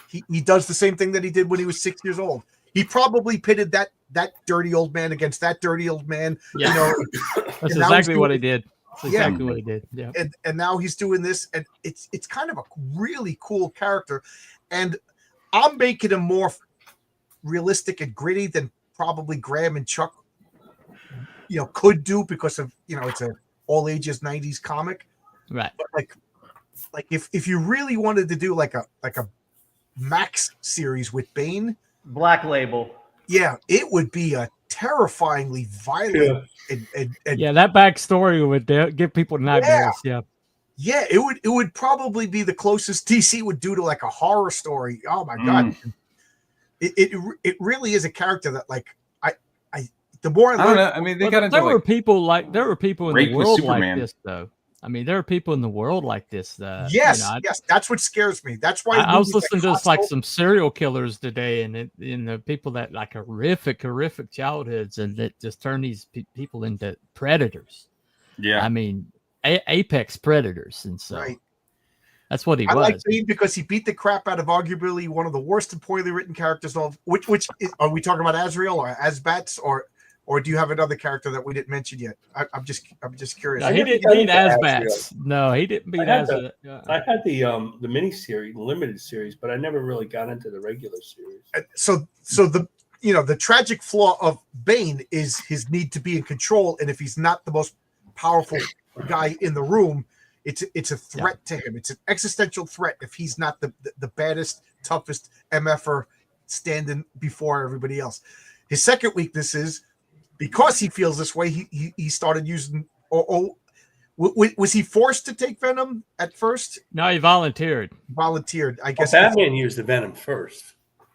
He does the same thing that he did when he was 6 years old. He probably pitted that dirty old man against that dirty old man. Yeah. That's exactly what he did. That's exactly what he did. Yeah. And now he's doing this, and it's kind of a really cool character. And I'm making him more realistic and gritty than probably Graham and Chuck, could do, because of, it's a all ages 90s comic. Right. But like if you really wanted to do like a Max series with Bane, Black Label. Yeah, it would be a terrifyingly violent and that backstory would give people nightmares. Yeah, it would probably be the closest DC would do to like a horror story. Oh my god. It really is a character that the more I don't know. I mean, there were people in the world Superman. like this though. I mean, there are people in the world like this. Yes, that's what scares me. That's why I was listening to some serial killers today, and the people that like horrific childhoods, and that just turn these people into predators. Yeah, I mean, apex predators, and so Right. that's what he I was. like Bane because he beat the crap out of arguably one of the worst and poorly written characters of which is, are we talking about Azrael or Asbats or do you have another character that we didn't mention yet? I'm just curious. No, he didn't I beat think the Asbats. No, he didn't beat I had Asbats. I had the mini series, limited series, but I never really got into the regular series. So the the tragic flaw of Bane is his need to be in control, and if he's not the most powerful guy in the room, it's a threat to him. It's an existential threat if he's not the baddest, toughest MFer standing before everybody else. His second weakness is because he feels this way, he started using was he forced to take Venom at first? No, he volunteered. Volunteered, I guess. Batman used the Venom first.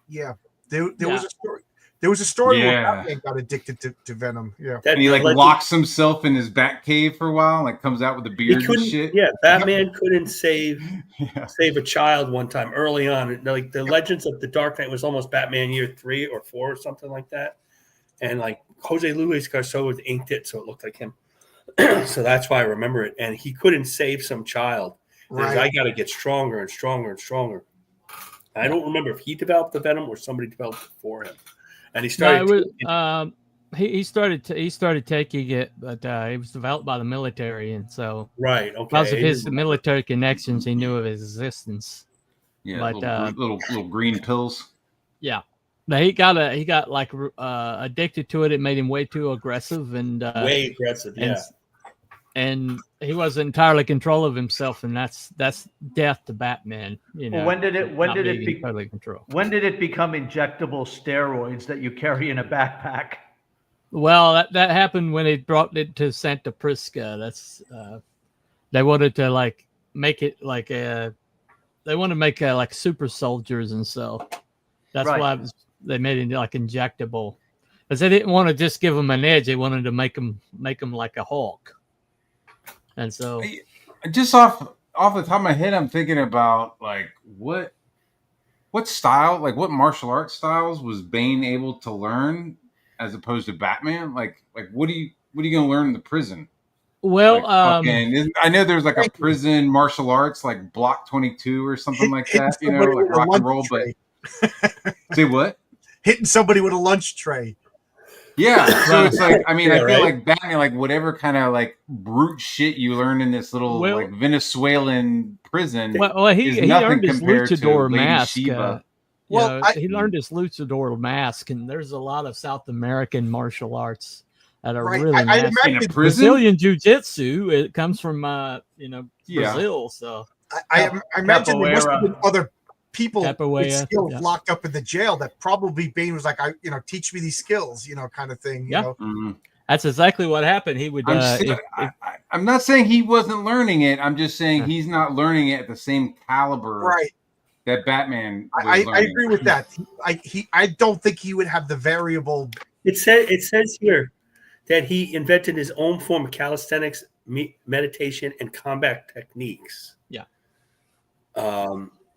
Yeah. There was a story. There was a story where Yeah. Batman got addicted to Venom. Yeah. And he like locks himself in his bat cave for a while, like comes out with a beard and shit. Yeah, Batman couldn't save Yeah. a child one time early on. Like the Legends of the Dark Knight was almost Batman year 3 or 4 or something like that. And like Jose Luis Garcia inked it so it looked like him. So that's why I remember it. And he couldn't save some child. Right. I got to get stronger and stronger and stronger. I don't remember if he developed the Venom or somebody developed it for him. And he started. He started taking it, but it was developed by the military, and so Right. Okay. because of his military connections, he knew of his existence. Yeah, But, little green pills. Yeah, but he got addicted to it. It made him way too aggressive and way aggressive. Yeah. And he wasn't entirely control of himself, and that's death to Batman. You know, Well, when did it totally control? When did it become injectable steroids that you carry in a backpack? Well, that happened when they brought it to Santa Prisca. That's they wanted to like make it like they want to make like super soldiers, and so that's why they made it like injectable, because they didn't want to just give them an edge. They wanted to make them like a Hulk. And so, just off the top of my head, I'm thinking about like what style, like what martial arts styles was Bane able to learn as opposed to Batman? Like what are you going to learn in the prison? Well, like, I know there's like a prison martial arts like Block 22 or something like that. You know, like rock and roll. But say what? Hitting somebody with a lunch tray. Yeah, so it's like, I mean, I feel like Batman, like whatever kind of like brute shit you learn in this little like Venezuelan prison. Well, he learned his luchador mask. He learned his luchador mask, and there's a lot of South American martial arts that are really imagine Brazilian jiu-jitsu. It comes from Brazil, so I imagine there must have been other people with skills locked up in the jail that probably Bane was like, teach me these skills, kind of thing. You know? Mm-hmm. That's exactly what happened. He would. I'm not saying he wasn't learning it. I'm just saying he's not learning it at the same caliber, right? That Batman. I agree with that. I don't think he would have the variable. It says here that he invented his own form of calisthenics, meditation, and combat techniques. Yeah.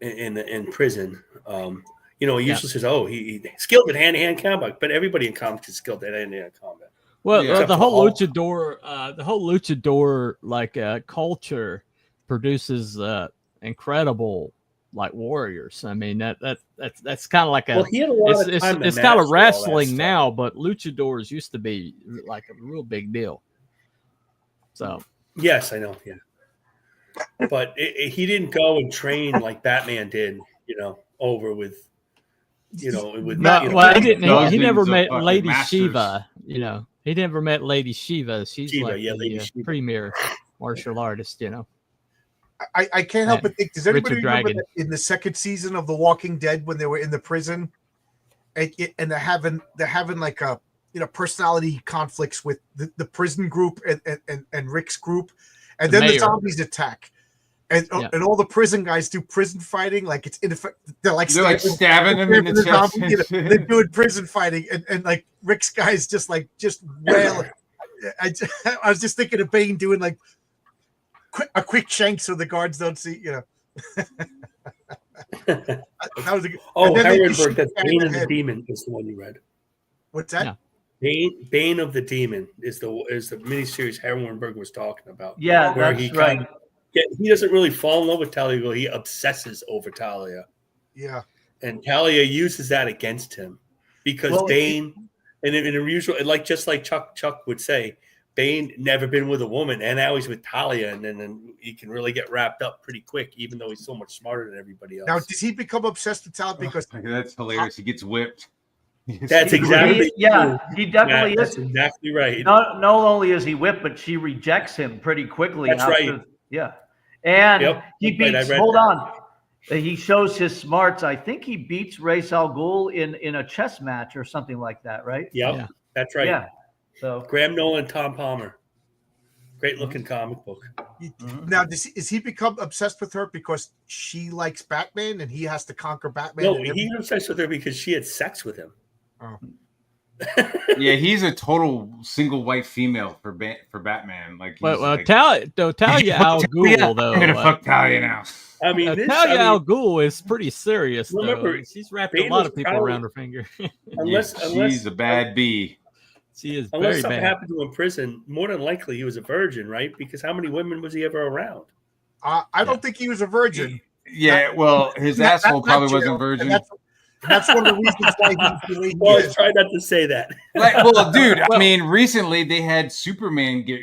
In prison, he usually says, "Oh, he skilled at hand-to-hand combat," but everybody in comics is skilled at hand-to-hand combat. Well, the whole luchador like culture produces incredible like warriors. I mean that's kind of like it's kind of wrestling now, but luchadors used to be like a real big deal. So yes, I know, yeah. But he didn't go and train like Batman did, over with, he didn't. He never met Lady Shiva. He never met Lady Shiva. She's the premier martial artist. I can't help but think. Does anybody remember that in the second season of The Walking Dead when they were in the prison, and they're having like a personality conflicts with the prison group and Rick's group. And then the zombies attack, and all the prison guys do prison fighting. Like they're like stabbing them in the chest. They're doing prison fighting, and like Rick's guys just wail. I was just thinking of Bane doing like a quick shank so the guards don't see. That was Herrenberg. That's Bane and the Demon is the one you read. What's that? Yeah. Bane of the Demon is the miniseries Herrenberg was talking about. Yeah, where that's right. He doesn't really fall in love with Talia, he obsesses over Talia. Yeah. And Talia uses that against him because Bane, and in a usual, like just like Chuck would say, Bane never been with a woman, and now he's with Talia, and then he can really get wrapped up pretty quick, even though he's so much smarter than everybody else. Now, does he become obsessed with Talia because that's hilarious? He gets whipped. That's exactly he definitely is. That's exactly right. Not only is he whipped, but she rejects him pretty quickly. That's right. Yeah, and Yep. he beats. Hold on, he shows his smarts. I think he beats Ra's al Ghul in a chess match or something like that, right? Yep. Yeah. That's right. Yeah. So Graham Nolan, Tom Palmer, great looking comic book. now is he become obsessed with her because she likes Batman and he has to conquer Batman? No, he's obsessed with her because she had sex with him. Oh. Yeah, he's a total single white female for Batman. Like, Talia al Ghul though. I'm gonna fuck Talia now. I mean, Talia al Ghul is pretty serious. Remember, though. She's wrapped a lot of people probably, around her finger. unless she's a bad bee. She is unless very something bad. happened to him in prison, more than likely he was a virgin, right? Because how many women was he ever around? I don't think he was a virgin. Yeah, well, his asshole probably wasn't virgin. That's one of the reasons why he's the way he Well, is. try not to say that. Well, dude, I mean, recently they had Superman get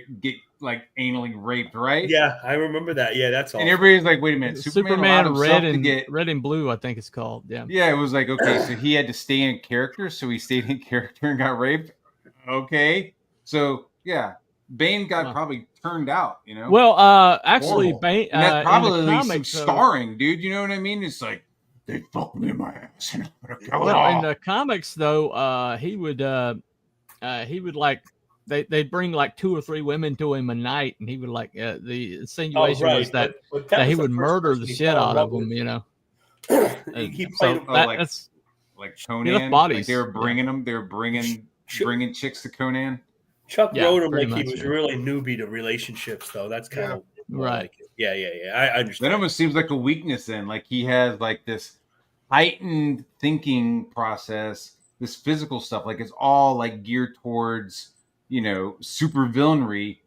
like anally raped, right? Yeah, I remember that. Yeah, that's all. And everybody's like, "Wait a minute, Superman red and blue, I think it's called." Yeah. Yeah, it was like, okay, so he had to stay in character, so he stayed in character and got raped. Okay, so yeah, Bane got probably turned out, you know. Well, actually, Horrible. Bane. And that's probably in the at least comics, some starring, dude. You know what I mean? It's like they fucked me in my ass. And I'm gonna kill it well, all. in the comics, though, he would like they'd bring like 2 or 3 women to him a night, and he would like the insinuation was that he would murder the shit out of them, you know. That's like Conan. bodies. Like they were bringing them. They were bringing chicks to Conan. Chuck wrote him like much, he was really newbie to relationships, though. That's kind of right. Like it. Yeah. I understand. That almost seems like a weakness. Then, like he has like this heightened thinking process, this physical stuff. Like it's all like geared towards super villainry.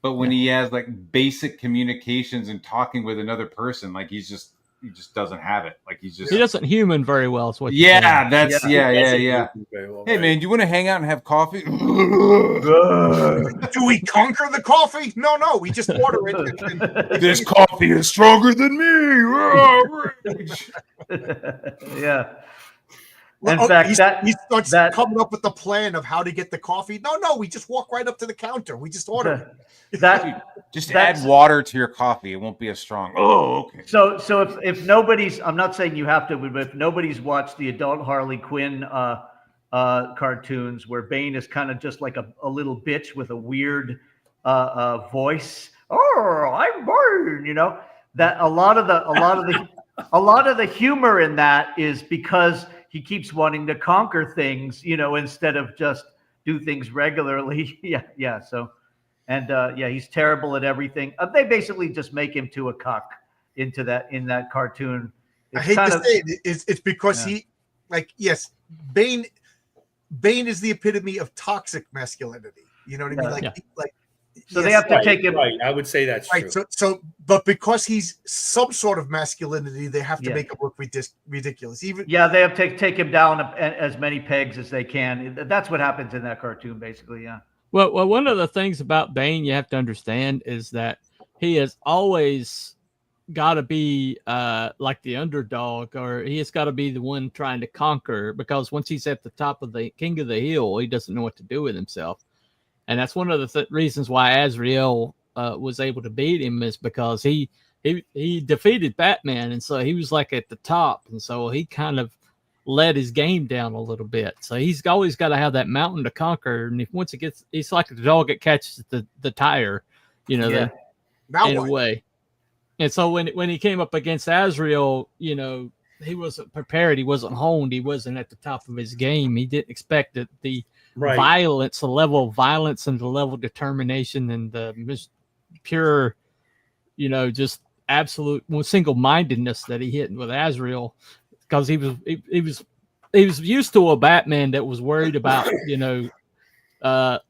But when he has like basic communications and talking with another person, like he just doesn't have it. Like he doesn't human very well. Is what yeah. Well, hey man, do you want to hang out and have coffee? Do we conquer the coffee? No, we just order it. This coffee is stronger than me. Yeah. In fact, he starts coming up with the plan of how to get the coffee. No, we just walk right up to the counter. We just order it. Just add water to your coffee. It won't be as strong. Oh, okay. So if nobody's, I'm not saying you have to, but if nobody's watched the adult Harley Quinn cartoons where Bane is kind of just like a little bitch with a weird voice. Oh, I'm Bane, that a lot of the humor in that is because he keeps wanting to conquer things, instead of just do things regularly. Yeah. So, and he's terrible at everything. They basically just make him to a cuck in that cartoon. I hate to say it. It's because Bane is the epitome of toxic masculinity. You know what I mean? So they have to take him. Right, I would say that's true. But because he's some sort of masculinity, they have to make him look ridiculous. They have to take him down as many pegs as they can. That's what happens in that cartoon, basically. Yeah. Well, one of the things about Bane you have to understand is that he has always got to be like the underdog, or he has got to be the one trying to conquer. Because once he's at the top of the king of the hill, he doesn't know what to do with himself. And that's one of the reasons why Azrael was able to beat him, is because he defeated Batman, and so he was like at the top, and so he kind of let his game down a little bit. So he's always got to have that mountain to conquer, and once it gets, it's like the dog that catches the tire, in a way. And so when he came up against Azrael, he wasn't prepared, he wasn't honed, he wasn't at the top of his game. He didn't expect that the violence, the level of violence and the level of determination and the pure, just absolute single-mindedness that he hit with Azrael, because he was used to a Batman that was worried about,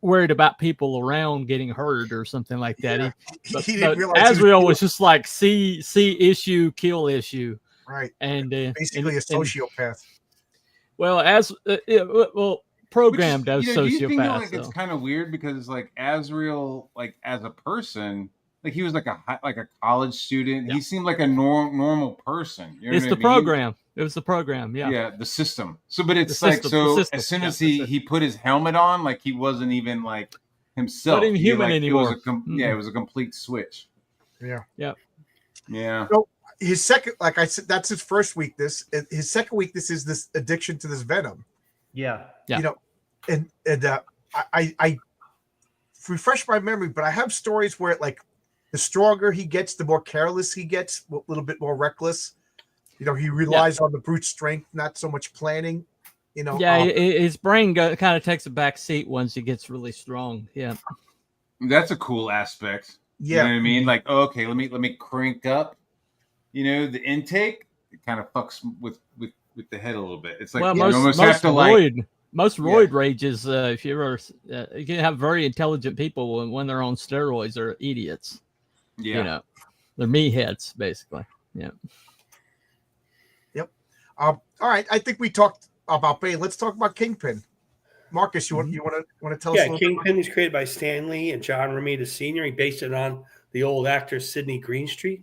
worried about people around getting hurt or something like that. Yeah. But He didn't realize Azrael was just like see issue, kill issue, right. and Basically a sociopath. Programmed as do you think sociopath. like it's kind of weird because like Azrael, like as a person, like he was like a college student. Yeah. He seemed like a normal person. You know It's what the I mean? program. It was the program. Yeah. Yeah, the system. So, but it's The like system, so. the system. As soon Yeah, as the he system. put his helmet on, like he wasn't even like himself. Not even He, human like, anymore. It was a complete switch. Yeah. Yeah. Yeah. So his second, like I said, that's his first weakness. His second weakness is this addiction to this venom. Yeah. Yeah. You know, and I refresh my memory, but I have stories where like the stronger he gets, the more careless he gets, a little bit more reckless. You know, he relies on the brute strength, not so much planning. You know, Yeah, his brain kind of takes a back seat once he gets really strong. Yeah. That's a cool aspect. Yeah. You know what I mean? Like, okay, let me crank up, you know, the intake. It kind of fucks with the head a little bit. It's like you almost have to most roid rages, if you ever, you can have very intelligent people when they're on steroids are idiots. Yeah. You know, they're meatheads basically. Yeah. Yep. All right. I think we talked about Bane. Let's talk about Kingpin. Marcus, you want to tell us a little Kingpin is created by Stan Lee and John Romita Sr. He based it on the old actor Sidney Greenstreet.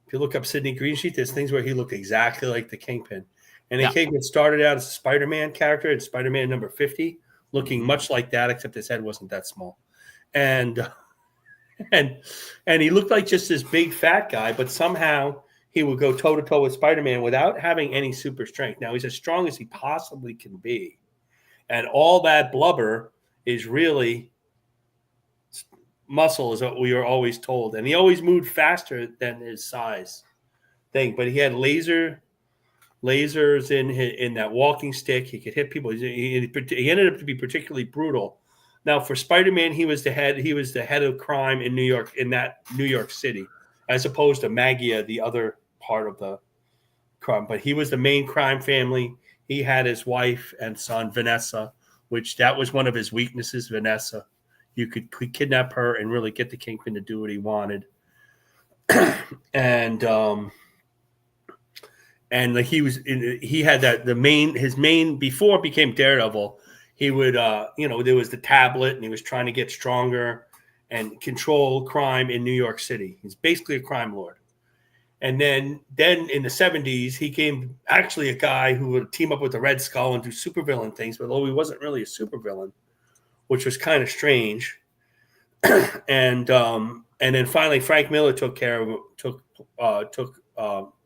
If you look up Sidney Greenstreet, there's things where he looked exactly like the Kingpin. And the Kingpin started out as a Spider-Man character in Spider-Man number 50, looking much like that, except his head wasn't that small. And he looked like just this big fat guy, but somehow he would go toe-to-toe with Spider-Man without having any super strength. Now, he's as strong as he possibly can be. And all that blubber is really muscle, is what we were always told. And he always moved faster than his size thing. But he had lasers in that walking stick. He could hit people. He ended up to be particularly brutal. Now, for Spider-Man, he was the head of crime in New York, in that New York City, as opposed to Maggia, the other part of the crime. But he was the main crime family. He had his wife and son, Vanessa, which that was one of his weaknesses, Vanessa. You could kidnap her and really get the Kingpin to do what he wanted. And he had his main before it became Daredevil, he would there was the tablet and he was trying to get stronger and control crime in New York City. He's basically a crime lord. And then in the 70s, he came actually a guy who would team up with the Red Skull and do supervillain things, but although he wasn't really a supervillain, which was kind of strange. And then finally Frank Miller took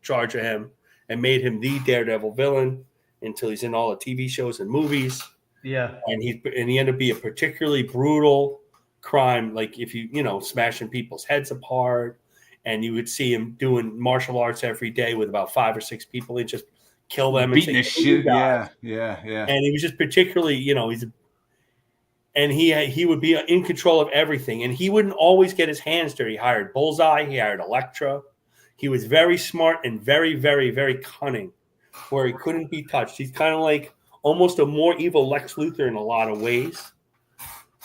charge of him and made him the Daredevil villain until he's in all the TV shows and movies. Yeah. And he ended up being a particularly brutal crime, like if smashing people's heads apart. And you would see him doing martial arts every day with about 5 or 6 people. He'd just kill them. Beating the shit. Yeah. And he was just particularly, he would be in control of everything. And he wouldn't always get his hands dirty. He hired Bullseye. He hired Elektra. He was very smart and very, very, very cunning, where he couldn't be touched. He's kind of like almost a more evil Lex Luthor in a lot of ways,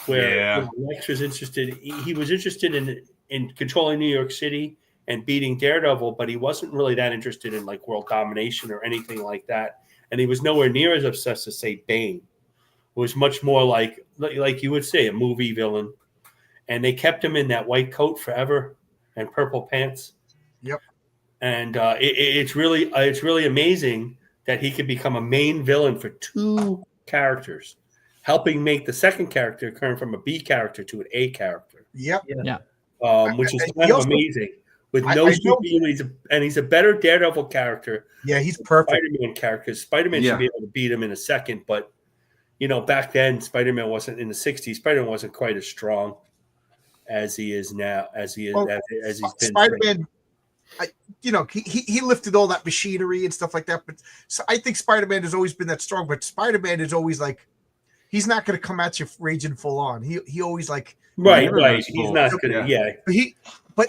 where Lex was interested. He was interested in controlling New York City and beating Daredevil, but he wasn't really that interested in like world domination or anything like that. And he was nowhere near as obsessed as, say, Bane, who was much more like you would say, a movie villain. And they kept him in that white coat forever and purple pants. Yep. And it's really amazing that he could become a main villain for 2 characters, helping make the second character turn from a B character to an A character. Yep. Yeah. Which is kind of amazing. With no superhuman, and he's a better Daredevil character. Yeah, he's perfect. Spider-Man character. Spider-Man should be able to beat him in a second, but back then Spider-Man wasn't in the '60s. Spider-Man wasn't quite as strong as he is now. As he's been. Spider-Man, he lifted all that machinery and stuff like that. But so I think Spider-Man has always been that strong. But Spider-Man is always like, he's not going to come at you raging full on. He always like. Right. He's not gonna. Yeah.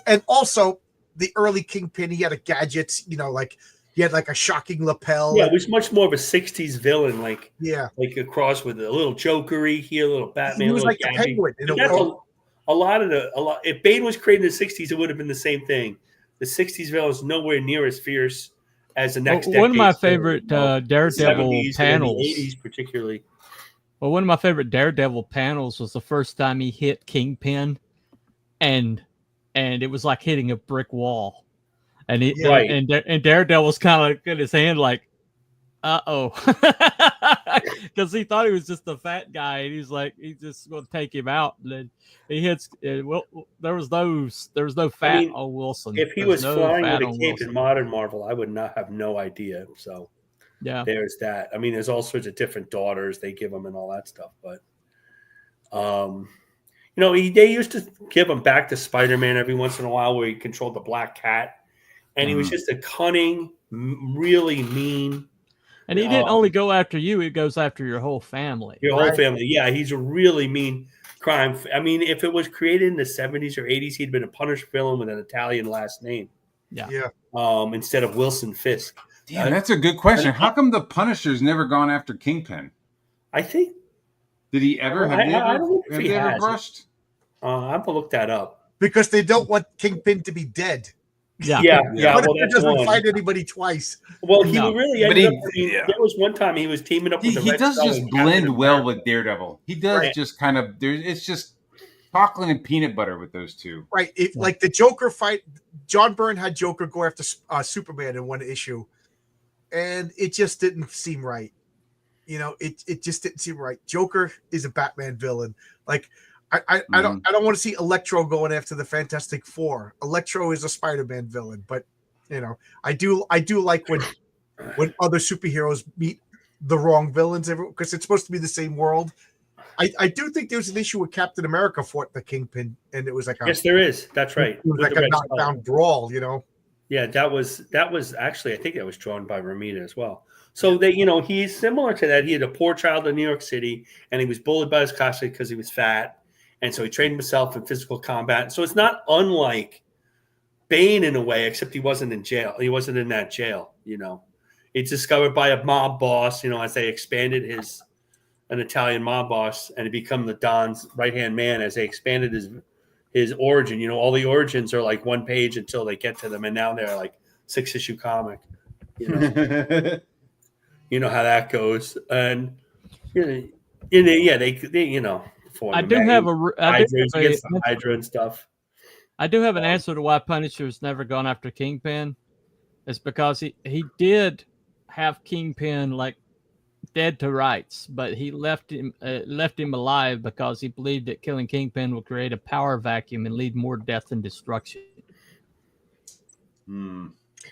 And also the early Kingpin, he had a gadgets. Like He had like a shocking lapel. Yeah, it was much more of a '60s villain, like Yeah. a cross with a little Jokery here, a little Batman. He was a little like the Gabby. Penguin. But that's a lot of the If Bane was created in the '60s, it would have been the same thing. The '60s villain is nowhere near as fierce as the next. One of my decade's favorite villain, Daredevil 70s panels. and the '80s, particularly. Well, one of my favorite Daredevil panels was the first time he hit Kingpin, and it was like hitting a brick wall. And he Right. and Daredevil's kind of got his hand like, uh-oh, because he thought he was just a fat guy, and he's like, he's just going to take him out. And then he hits. Well, there was no fat on Wilson. If he was flying with a cape in modern Marvel, I would not have no idea. So yeah, there's that. I mean, there's all sorts of different daughters they give him and all that stuff. But they used to give him back to Spider-Man every once in a while, where he controlled the Black Cat, and he was just a cunning, really mean. And he didn't only go after you; he goes after your whole family. Your whole family, yeah. He's a really mean crime. I mean, if it was created in the '70s or '80s, he'd been a Punisher villain with an Italian last name. Yeah. Instead of Wilson Fisk. Damn, that's a good question. How come the Punisher's never gone after Kingpin? I think. Did he ever? Have they ever brushed? I have to look that up. Because they don't want Kingpin to be dead. Yeah. What Well, if he that's doesn't one. fight anybody twice? Well, he really ended up. Yeah. There was one time he was teaming up with the He Red does Skull just and blend Captain well America. with Daredevil. He does just kind of. It's just chocolate and peanut butter with those two. Right. Like the Joker fight, John Byrne had Joker go after Superman in one issue, and it just didn't seem right. It just didn't seem right. Joker is a Batman villain. Like I don't want to see Electro going after the Fantastic Four. Electro is a Spider-Man villain, but I do like when other superheroes meet the wrong villains, because it's supposed to be the same world. I do think there was an issue with Captain America fought the Kingpin, and it was like yes, there is. That's right. It was like a knockdown brawl, Yeah, that was actually, I think that was drawn by Romita as well. So he's similar to that. He had a poor child in New York City, and he was bullied by his classmates because he was fat, and so he trained himself in physical combat. So it's not unlike Bane in a way, except he wasn't in jail. He wasn't in that jail. He's discovered by a mob boss. As they expanded an Italian mob boss, and he become the Don's right-hand man as they expanded his origin. All the origins are like one page until they get to them, and now they're like 6-issue comic. You know how that goes, and they I do have the Hydra and stuff. I do have an answer to why Punisher's never gone after Kingpin. It's because he did have Kingpin like dead to rights, but he left him alive because he believed that killing Kingpin would create a power vacuum and lead more death and destruction.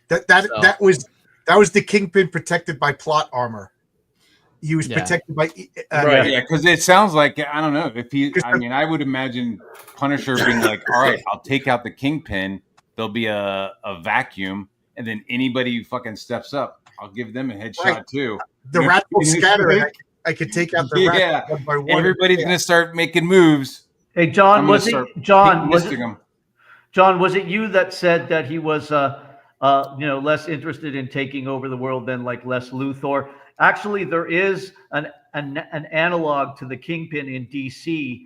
That was the Kingpin protected by plot armor. He was protected by right. Yeah, because it sounds like, I don't know if he. I mean, I would imagine Punisher being like, "All right, I'll take out the Kingpin. There'll be a vacuum, and then anybody who fucking steps up, I'll give them a headshot too." The rat will scatter. I could take out the rat one by one. Everybody's gonna start making moves. Hey, John, was it you that said that he was less interested in taking over the world than like Lex Luthor? Actually, there is an analog to the Kingpin in DC,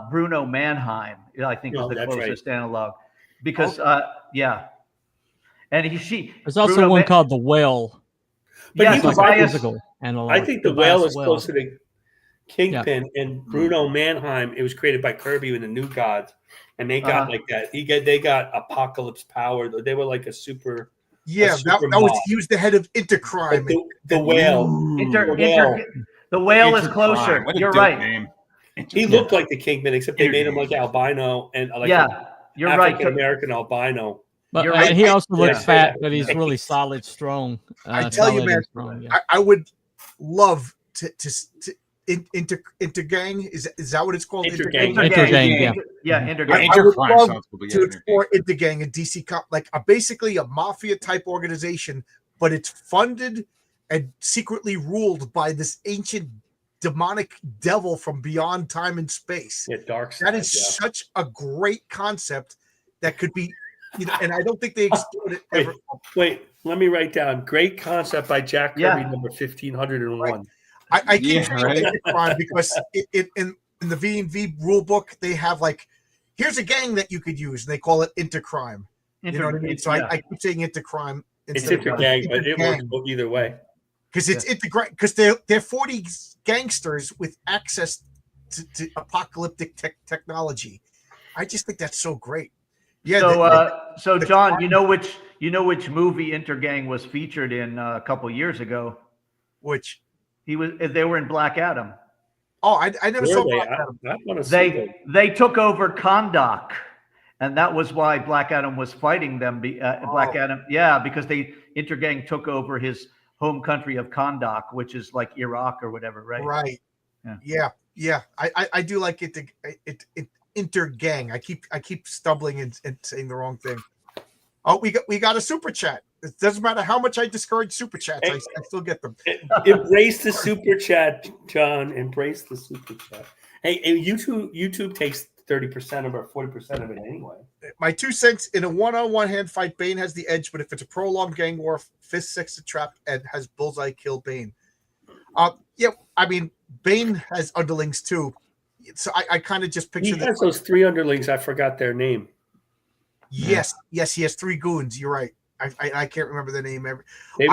Bruno Mannheim, I think is the closest analog. Because, and there's also one called The Whale. But yeah, he was analog. I think the Whale is closer to Kingpin, and Bruno Mannheim. It was created by Kirby and the New Gods, and they got like that. They got apocalypse power. They were like a super. Yeah, that was he was the head of Intercrime. The Whale. The Whale is closer. You're right. He looked like the Kingpin, except they made him like albino and like you're African American albino. But he also looks fat, but he's really solid, strong. I tell you, man, I would love to Intergang. Is that what it's called? Intergang. I would love to explore Intergang in DC, like basically a mafia type organization, but it's funded and secretly ruled by this ancient demonic devil from beyond time and space. Yeah, dark side, that is such a great concept that could be, and I don't think they explored it ever. Wait, Let me write down. Great concept by Jack Kirby, Yeah. number 1501. I keep Yeah, saying right. Intercrime because in the V&V rule book they have like, here's a gang that you could use, and they call it Intercrime. You know what I mean? So Yeah. I keep saying Intercrime It's instead of intergang, but it works Intergang. either way. Because it's because they're 40 gangsters with access to apocalyptic technology. I just think that's so great. Yeah. So John, you know which movie Intergang was featured in a couple years ago? Which They were in Black Adam. I never Were saw they? Black Adam. I want to see them. They took over Kahndaq, and that was why Black Adam was fighting them. Black Adam, yeah, because Intergang took over his home country of Kahndaq, which is like Iraq or whatever, right? Right. Yeah. I do like it. Intergang. I keep stumbling and saying the wrong thing. Oh, we got a super chat. It doesn't matter how much I discourage super chats, I still get them. Embrace the super chat, John. Embrace the super chat. Hey, and YouTube takes 30% of it, 40% of it anyway. My 2 cents: in a one-on-one hand fight, Bane has the edge, but if it's a prolonged gang war, Fist sets a trap and has Bullseye kill Bane. Yeah, I mean Bane has underlings too, so I kind of just picture He has those 3 underlings. I forgot their name. Yes, he has 3 goons. You're right. I can't remember the name. They were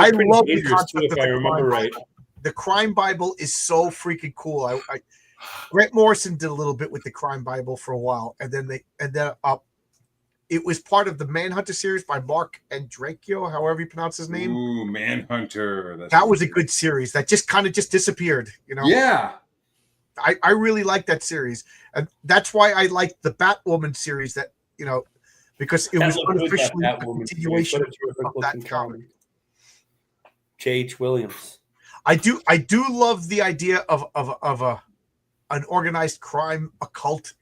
I pretty love the dangerous concept too, if of I the remember crime right. Bible. The crime Bible is so freaking cool. Grant Morrison did a little bit with the crime Bible for a while, and then it was part of the Manhunter series by Mark Andrecchio, however you pronounce his name. Ooh, Manhunter. That was a good series that just kind of disappeared. You know. Yeah. I really like that series, and that's why I like the Batwoman series. That because it was unofficially a continuation of that comic. J.H. Williams. I do love the idea of an organized crime occult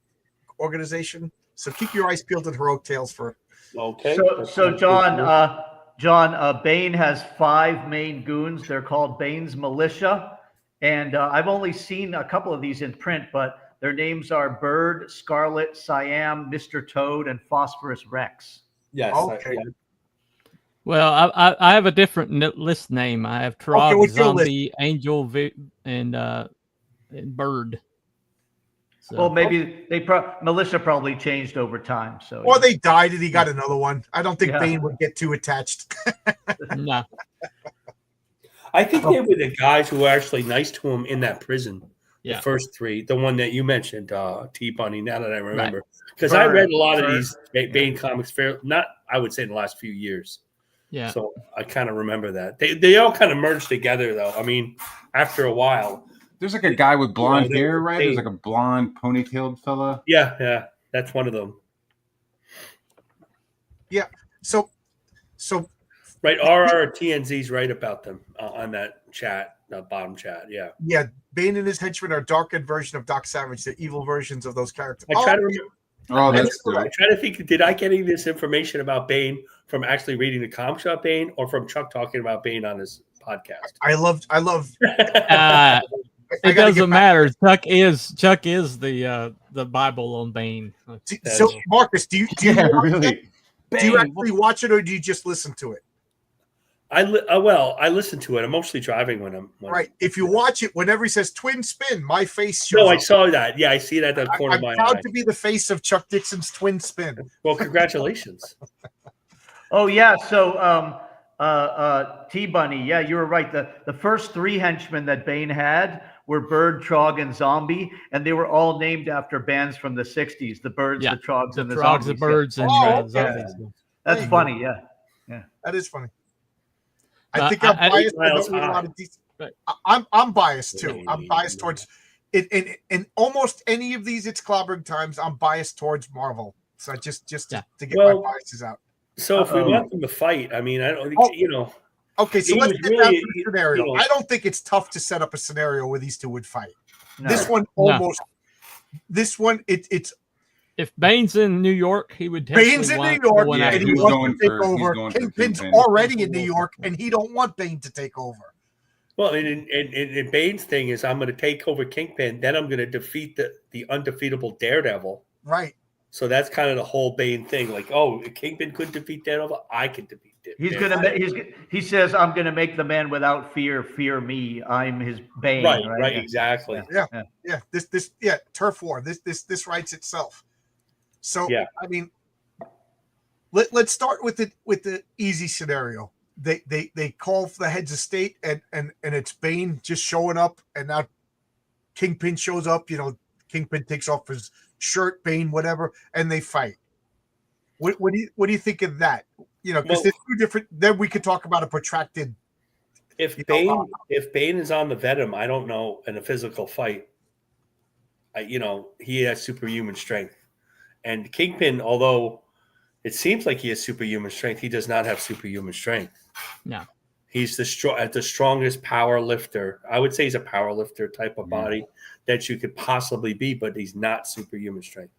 organization. So keep your eyes peeled at Heroic Tales for. Okay. So John, Bane has 5 main goons. They're called Bane's Militia, and I've only seen a couple of these in print, but their names are Bird, Scarlet, Siam, Mr. Toad, and Phosphorus Rex. Yes. Okay. Well, I have a different list name. I have Trog, what's your Zombie, Angel, and Bird. So, Well, maybe Militia probably changed over time. So Or they died and he got another one. I don't think Yeah. Bane would get too attached. no. I think they were the guys who were actually nice to him in that prison. Yeah. The first 3, the one that you mentioned, T-Bunny, now that I remember. Because I read a lot of these Bane comics, I would say in the last few years. Yeah. So I kind of remember that. They all kind of merged together, though. I mean, after a while. There's like a guy with blonde they hair, were right? There's like a blonde ponytailed fella. Yeah, that's one of them. Yeah. So Right, RRTNZ's right about them on that chat, the bottom chat. Yeah. Bane and his henchmen are a darkened version of Doc Savage, the evil versions of those characters. I try to remember. Oh, that's I good. try to think, did I get any of this information about Bane from actually reading the comics about Bane or from Chuck talking about Bane on his podcast? I love It doesn't matter. Chuck is the Bible on Bane. So Marcus, do you Yeah, watch really. it? Do you actually watch it or do you just listen to it? I listen to it. I'm mostly driving when I'm Right. If you watch it, whenever he says twin spin, my face shows No, I up. saw that. Yeah, I see it at the corner I'm of my proud eye. to be the face of Chuck Dixon's twin spin. Well, congratulations. Oh yeah, so T-Bunny, yeah, you were right. The first 3 henchmen that Bane had were Bird, Trog, and Zombie, and they were all named after bands from the 60s. The Birds, Yeah. the Trogs, and the Trogs, Zombies. the Birds, and Oh, Zombies. That's There you funny, yeah. That is funny. I think I'm I- biased. I Miles don't read a lot high. of decent. Right. I'm biased too. I'm biased towards it. In almost any of these, it's clobbering times. I'm biased towards Marvel. So just to get my biases out. So if we want them to fight, I mean, I don't think Okay, so He let's was get down really- to the scenario. you know- I don't think it's tough to set up a scenario where these two would fight. No. This one almost. This one, it's If Bane's in New York, he would. Bane's in New York, Yeah, and he he's wants going to take for- he's over. going for Kingpin's Kingpin. already in New York, and he don't want Bane to take over. Well, and Bane's thing is, I'm going to take over Kingpin, then I'm going to defeat the undefeatable Daredevil. Right. So that's kind of the whole Bane thing. Like, oh, Kingpin couldn't defeat Daredevil, I can defeat He says, "I'm gonna make the man without fear fear me. I'm his Bane." Right, Right. right, Yeah. exactly. Yeah. This turf war. This writes itself. So Yeah. I mean, let's start with the easy scenario. They call for the heads of state, and it's Bane just showing up, and now Kingpin shows up. Kingpin takes off his shirt, Bane, whatever, and they fight. What do you think of that? Because there's two different. Then we could talk about a protracted. If Bane is on the Venom, I don't know, in a physical fight, he has superhuman strength, and Kingpin, although it seems like he has superhuman strength, he does not have superhuman strength. No. He's the strongest power lifter. I would say he's a power lifter type of body that you could possibly be, but he's not superhuman strength.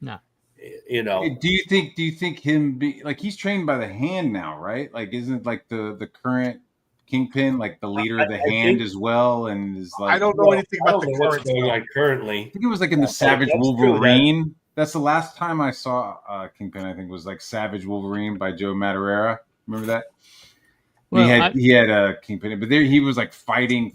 No. Do you think him be like, he's trained by the Hand now, right? Like, isn't like the current Kingpin like the leader of the Hand as well? And is like, I don't know anything about the what's going on currently. I think it was like in the Savage Wolverine. That's the last time I saw Kingpin. I think was like Savage Wolverine by Joe Madureira. Remember that? Well, he had a Kingpin, but there he was like fighting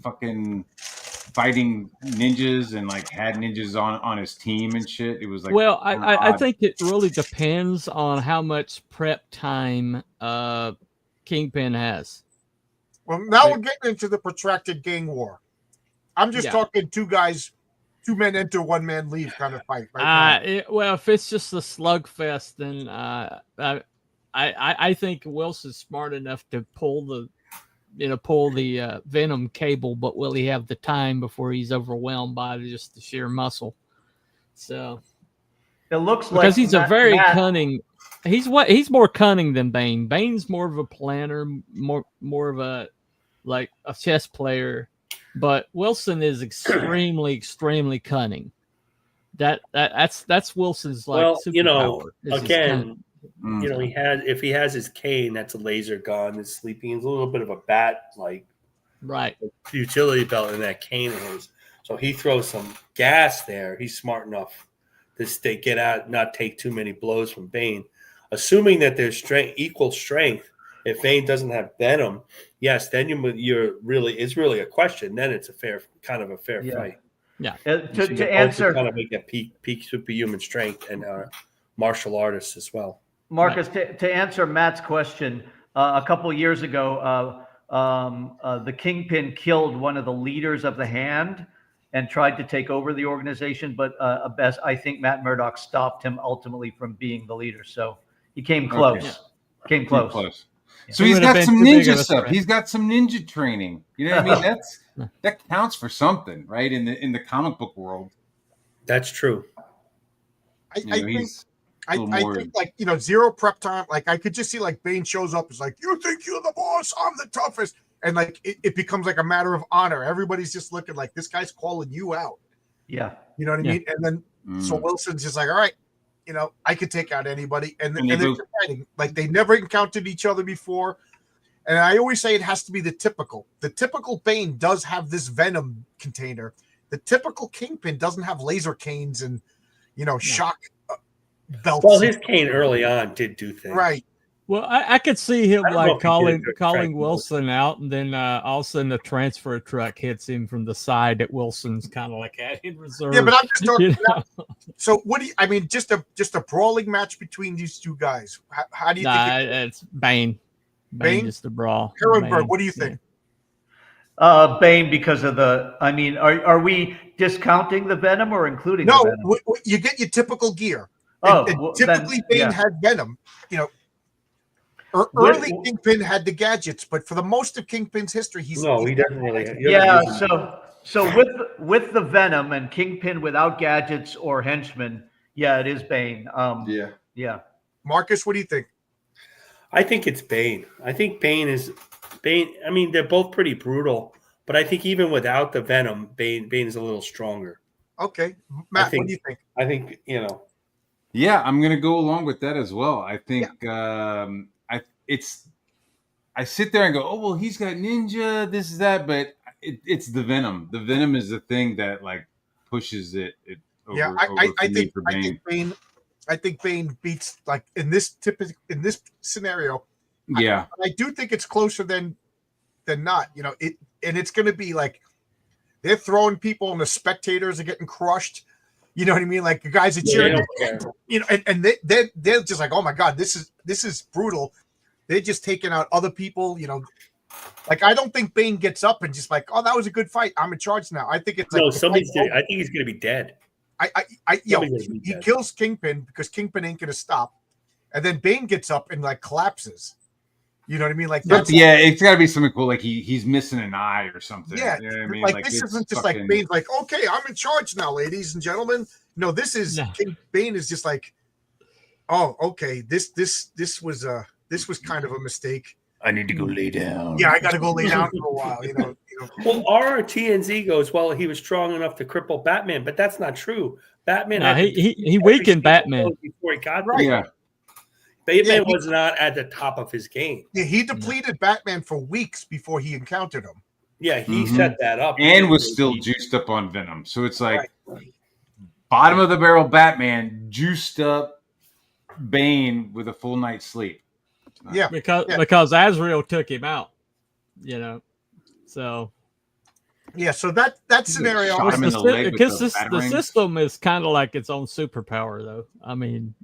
ninjas and like had ninjas on his team and shit. It was like, well, I think it really depends on how much prep time Kingpin has. Well, now we're getting into the protracted gang war. I'm just talking two men enter, one man leave kind of fight. Right well, if it's just a slugfest, then I think Wilson's smart enough to pull the Venom cable, but will he have the time before he's overwhelmed by just the sheer muscle? So it looks like because he's a very cunning. He's more cunning than Bane. Bane's more of a planner, more of a chess player, but Wilson is extremely cunning. That's Wilson's superpower. Again. If he has his cane, that's a laser gun. His sleeping is a little bit of a bat utility belt in that cane of his. So he throws some gas there. He's smart enough to get out, not take too many blows from Bane. Assuming that there's equal strength. If Bane doesn't have Venom, yes, then it's really a question. Then it's a fair fight. Yeah. To answer, kind of make that peak superhuman strength and martial artists as well. Marcus, to answer Matt's question, a couple of years ago, the Kingpin killed one of the leaders of the Hand and tried to take over the organization, but I think Matt Murdock stopped him ultimately from being the leader. So he came close. Okay. Came close. So he's got some ninja stuff. He's got some ninja training. You know what I mean? That counts for something, right? In the comic book world. That's true. I think like zero prep time. Like I could just see like Bane shows up. It's like, you think you're the boss? I'm the toughest. And like it becomes like a matter of honor. Everybody's just looking like this guy's calling you out. Yeah. You know what I mean? And then so Wilson's just like, all right, I could take out anybody. And they're fighting. Like they never encountered each other before. And I always say it has to be the typical. The typical Bane does have this Venom container. The typical Kingpin doesn't have laser canes and shock belts. Well, his cane early on did do things. Right. Well, I could see him like calling Wilson out, and then all of a sudden a transfer truck hits him from the side that Wilson's kind of like at in reserve. Yeah, but I'm just talking about. So what do you? I mean, just a brawling match between these two guys. How do you think? It's Bane. Bane is the brawl. Herrenberg, what do you think? Bane because of the. I mean, are we discounting the Venom or including? No, the Venom? You get your typical gear. Typically, Bane had Venom. Early Kingpin had the gadgets, but for the most of Kingpin's history, he doesn't really. So with the Venom and Kingpin without gadgets or henchmen, it is Bane. Yeah. Marcus, what do you think? I think it's Bane. I think Bane is Bane. I mean, they're both pretty brutal, but I think even without the Venom, Bane is a little stronger. Okay, Matt, what do you think? I think Yeah, I'm gonna go along with that as well. I think I sit there and go, oh well, he's got ninja, this is that, but it's the Venom. The Venom is the thing that like pushes it over, I think Bane beats, like in this scenario, Yeah. I do think it's closer than not. You know, it's going to be like they're throwing people and the spectators are getting crushed. You know what I mean? Like the guys are They cheering. don't care. You know, and they're just like, oh my god, this is brutal. They're just taking out other people. You know, like I don't think Bane gets up and just like, oh, that was a good fight. I'm in charge now. I think it's like No, the somebody's. fight's I think he's going to be dead. he kills Kingpin because Kingpin ain't gonna stop, and then Bane gets up and like collapses. You know what I mean? Like that's it's got to be something cool. Like he's missing an eye or something. yeah. You know what I mean? Like this isn't just like fucking- Bane's like, okay, I'm in charge now, ladies and gentlemen. No, this is Bane is just like, oh, okay, this was kind of a mistake. I need to go lay down. Yeah, I got to go lay down for a while. You know. Well, our TNZ goes, well, he was strong enough to cripple Batman, but that's not true. Batman, No, he weakened Batman before he got Right. there. Yeah. Batman was not at the top of his game. Yeah, he depleted Batman for weeks before he encountered him. Yeah, he set that up. And was still juiced up on Venom. So it's like bottom of the barrel Batman juiced up Bane with a full night's sleep. Yeah, because Azrael took him out. You know, so yeah. So that scenario, shot him in the leg with because the the batarangs. system is kind of like its own superpower, though. I mean,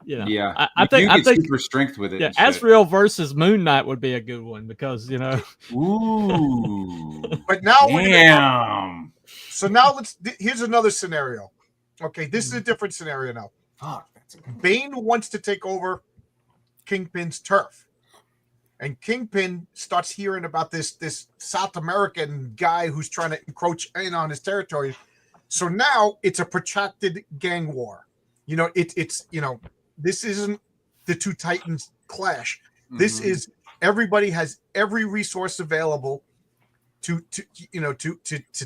you know, Yeah. I think super strength with it. yeah, and shit. Azrael versus Moon Knight would be a good one because you know. Ooh. but now Damn. so now here's another scenario. Okay, this is a different scenario now. Fuck, that's a Bane wants to take over Kingpin's turf. And Kingpin starts hearing about this South American guy who's trying to encroach in on his territory. So now it's a protracted gang war. You know, it's you know, this isn't the two titans clash. This is everybody has every resource available to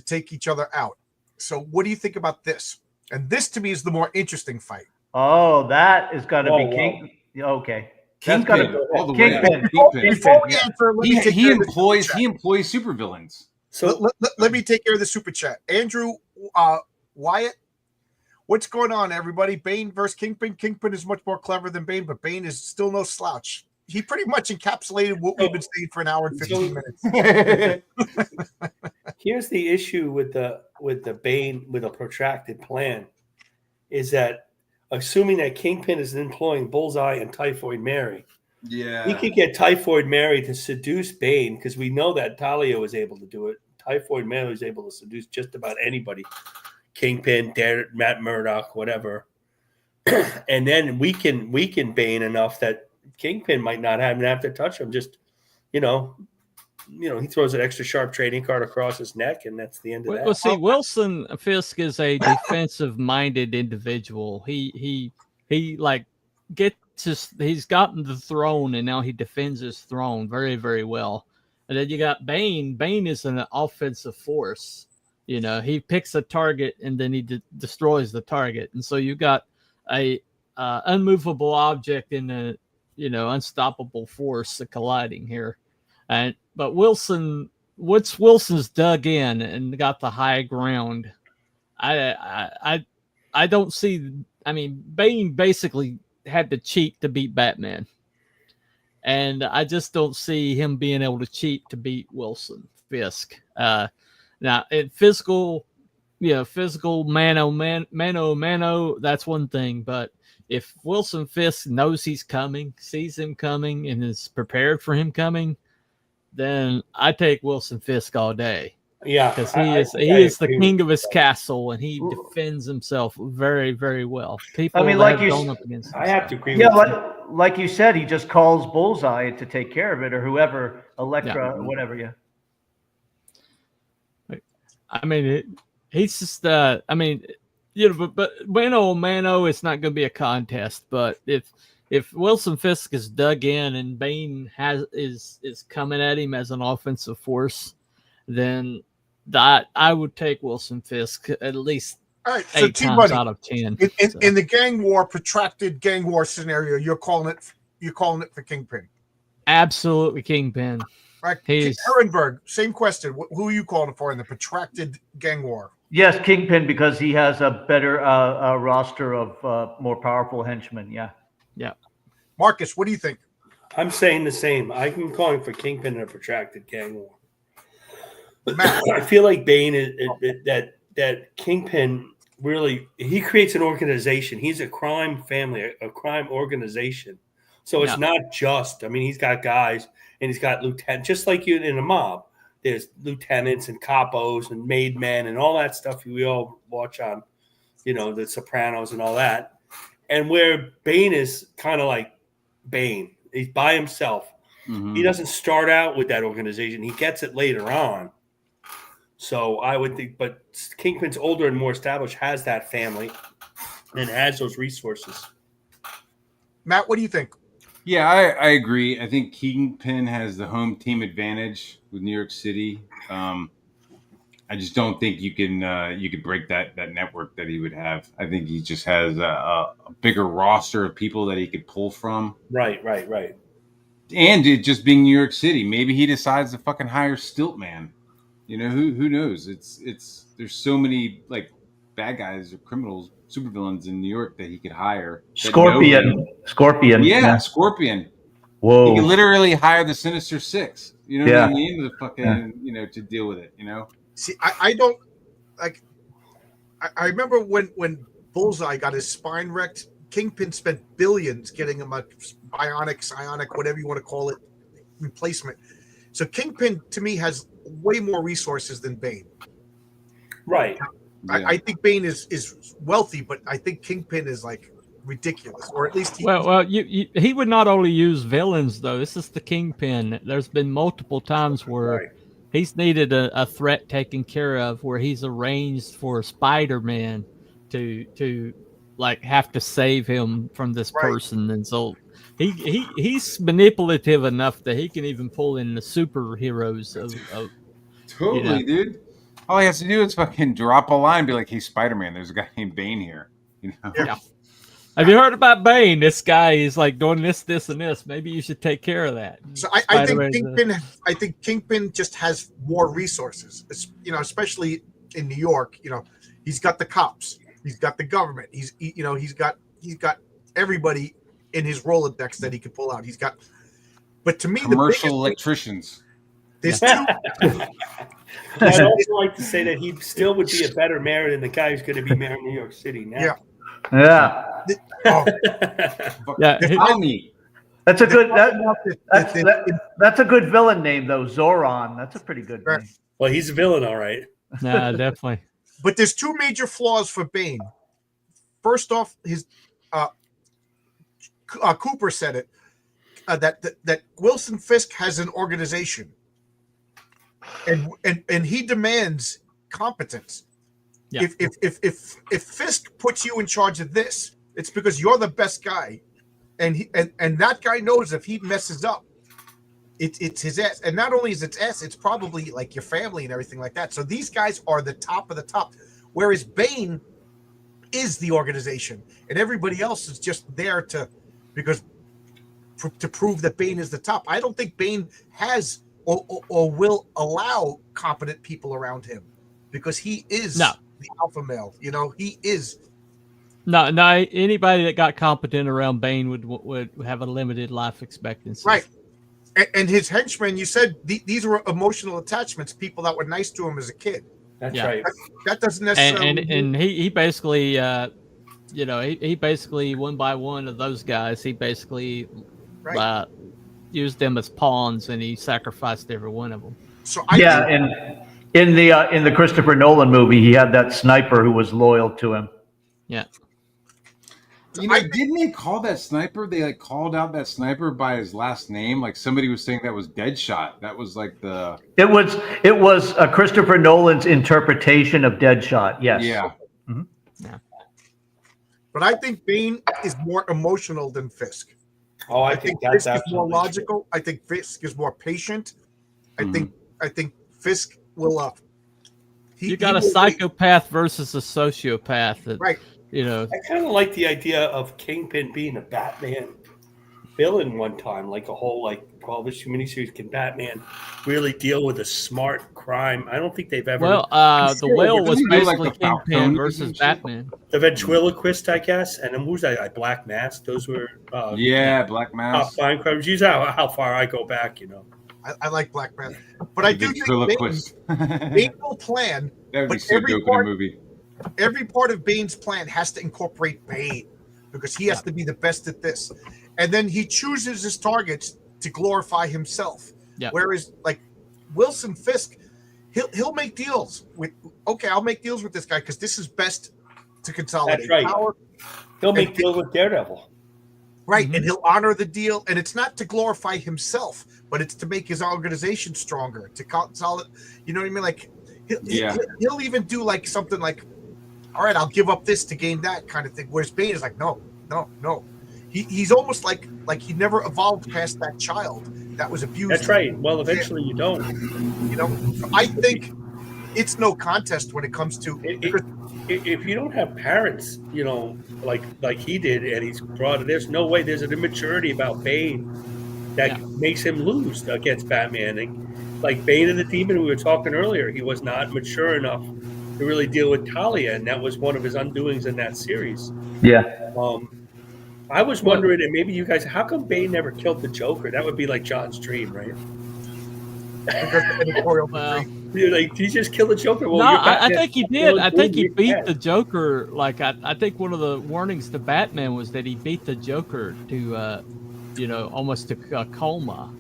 take each other out. So what do you think about this? And this to me is the more interesting fight. Oh, that is got to be wow. King. Okay. Kingpin, That's gotta all the Kingpin. way. Kingpin. Before we answer, let me take He care of the employs super chat. supervillains. So Let me take care of the super chat. Andrew Wyatt, what's going on, everybody? Bane versus Kingpin. Kingpin is much more clever than Bane, but Bane is still no slouch. He pretty much encapsulated what we've been saying for an hour and 15 minutes. here's the issue with the Bane with a protracted plan is that assuming that Kingpin is employing Bullseye and Typhoid Mary, he could get Typhoid Mary to seduce Bane because we know that Talia was able to do it. Typhoid Mary was able to seduce just about anybody. Kingpin, Matt Murdock, whatever. And then weaken Bane enough that Kingpin might not even have to touch him. Just, you know, he throws an extra sharp trading card across his neck, and that's the end of that. Well, see, Wilson Fisk is a defensive-minded individual. He like he's gotten the throne, and now he defends his throne very, very well. And then you got Bane. Bane is an offensive force. You know, he picks a target and then he destroys the target, and so you got a unmovable object in a unstoppable force colliding here. But Wilson's dug in and got the high ground. I don't see. I mean, Bane basically had to cheat to beat Batman, and I just don't see him being able to cheat to beat Wilson Fisk. Now, in physical mano, that's one thing. But if Wilson Fisk knows he's coming, sees him coming, and is prepared for him coming, then I take Wilson Fisk all day. Yeah, because he is the king of his castle, and he defends himself very, very well. People, I mean, like you, gone up against him, I have to agree. Yeah, with like you said, he just calls Bullseye to take care of it, or whoever, Elektra, whatever. Yeah. I mean, he's just. I mean, but mano, it's not going to be a contest. But if Wilson Fisk is dug in and Bane is coming at him as an offensive force, then I would take Wilson Fisk at least all right, so 8 times out of 10. In the gang war, protracted gang war scenario, you're calling it for Kingpin. Absolutely, Kingpin. Right, Ehrenberg, same question. Who are you calling for in the protracted gang war? Yes, Kingpin, because he has a better roster of more powerful henchmen. Yeah. Yeah. Marcus, what do you think? I'm saying the same. I'm calling for Kingpin in a protracted gang war. Matt, I feel like Bane that Kingpin really he creates an organization. He's a crime family, a crime organization. So it's not just. I mean, he's got guys and he's got lieutenants, just like you in a mob. There's lieutenants and capos and made men and all that stuff we all watch on, The Sopranos and all that. And where Bane is kind of like Bane, he's by himself. Mhm. He doesn't start out with that organization. He gets it later on. So I would think, but Kingpin's older and more established, has that family and has those resources. Matt, what do you think? Yeah, I agree. I think Kingpin has the home team advantage with New York City. I just don't think you could break that network that he would have. I think he just has a bigger roster of people that he could pull from. Right. And it just being New York City, maybe he decides to fucking hire Stiltman. Who knows? It's there's so many like bad guys or criminals, supervillains in New York that he could hire. Scorpion. Yeah, Scorpion. Whoa. He could literally hire the Sinister Six. You know Yeah. what I mean? The fucking to deal with it. See, I don't like. I remember when Bullseye got his spine wrecked. Kingpin spent billions getting him a psionic, whatever you want to call it, replacement. So Kingpin to me has way more resources than Bane. Right. Yeah. I think Bane is wealthy, but I think Kingpin is like ridiculous, or at least he would not only use villains though. This is the Kingpin. There's been multiple times where he's needed a threat taken care of, where he's arranged for Spider-Man to like have to save him from this person, and so he's manipulative enough that he can even pull in the superheroes of Totally, dude. All he has to do is fucking drop a line, be like, "Hey, Spider-Man, there's a guy named Bane here." Yeah. Have you heard about Bane? This guy is like doing this, and this. Maybe you should take care of that. So I think Kingpin just has more resources. Especially in New York. He's got the cops. He's got the government. He's got everybody in his Rolodex that he could pull out. But to me, commercial electricians. There's two. I'd also like to say that he still would be a better mayor than the guy who's going to be mayor of New York City now. Yeah. That's a good. That's a good villain name though. Zoran. That's a pretty good name. Well, he's a villain, all right. Nah, definitely. But there's two major flaws for Bane. First off, his Cooper said it that Wilson Fisk has an organization, and he demands competence. Yeah. If Fisk puts you in charge of this, it's because you're the best guy, and that guy knows if he messes up, it's his ass. And not only is it ass, it's probably like your family and everything like that. So these guys are the top of the top, whereas Bane is the organization, and everybody else is just there to prove that Bane is the top. I don't think Bane has or will allow competent people around him, because he is the alpha male. He is. No. Anybody that got competent around Bane would have a limited life expectancy. Right. And his henchmen, you said these were emotional attachments, people that were nice to him as a kid. That's right. That doesn't necessarily. And he basically, he basically one by one of those guys, he basically used them as pawns, and he sacrificed every one of them. So and in the Christopher Nolan movie, he had that sniper who was loyal to him. Yeah. Didn't he call that sniper? They called out that sniper by his last name. Like somebody was saying that was Deadshot. That was like the. It was Christopher Nolan's interpretation of Deadshot. Yes. Yeah. Mm-hmm. Yeah. But I think Bane is more emotional than Fisk. Oh, I think that's Fisk is more logical. True. I think Fisk is more patient. I think Fisk will. You got a psychopath versus a sociopath. Right. I kind of like the idea of Kingpin being a Batman. villain one time, like a whole like 12-issue miniseries. Can Batman really deal with a smart crime? I don't think they've ever. Well, the whale was Doesn't he do, like, basically the Kingpin Falcone versus and shit? Batman. The ventriloquist, I guess, and then who's that? Black Mask. Those were Black top Mask. 5 crimes. Use how far I go back, I like Black Man, but I do think Ventriloquist. Bane will plan. That would be But so every dope in a part- movie. Every part of Bane's plan has to incorporate Bane because he has to be the best at this, and then he chooses his targets to glorify himself. Yeah. Whereas, like Wilson Fisk, he'll make deals with. Okay, I'll make deals with this guy because this is best to consolidate That's right. power. He'll make deals with Daredevil. Right, Mhm. and he'll honor the deal, and it's not to glorify himself, but it's to make his organization stronger, to consolidate. You know what I mean? Like, he'll even do like something like, "All right, I'll give up this to gain that," kind of thing. Whereas Bane is like, "No. He's almost like he never evolved past that child that was abused." That's right. Well, eventually you don't. You know, I think it's no contest when it comes to. If you don't have parents, like he did, and he's brought it, there's no way. There's an immaturity about Bane that makes him lose against Batman. And like Bane and the Demon, we were talking earlier, he was not mature enough to really deal with Talia, and that was one of his undoings in that series. Yeah. I was wondering, and maybe you guys, how come Bane never killed the Joker? That would be like John's dream, right? Because the editorial Well, Like, did he just kill the Joker? Well, no, you're I Batman. think he did. I think he You're beat dead. the Joker. Like I think one of the warnings to Batman was that he beat the Joker to, almost to a coma,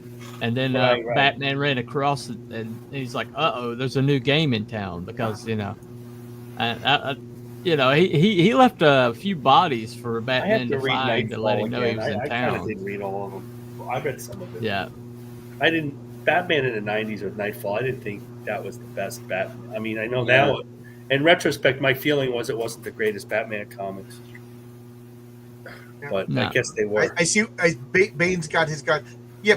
and then Right. Batman ran across it, and he's like, "Uh-oh, there's a new game in town," because he left a few bodies for I Batman had to to read find to let him know he was in I kind of town. didn't read all of them. I read some of it. Yeah, I didn't. Batman in the '90s with Nightfall. I didn't think that was the best Batman. I mean, I know now. In retrospect, my feeling was it wasn't the greatest Batman comics, but I No. guess they were. I see. Bane's got his gun. Yeah,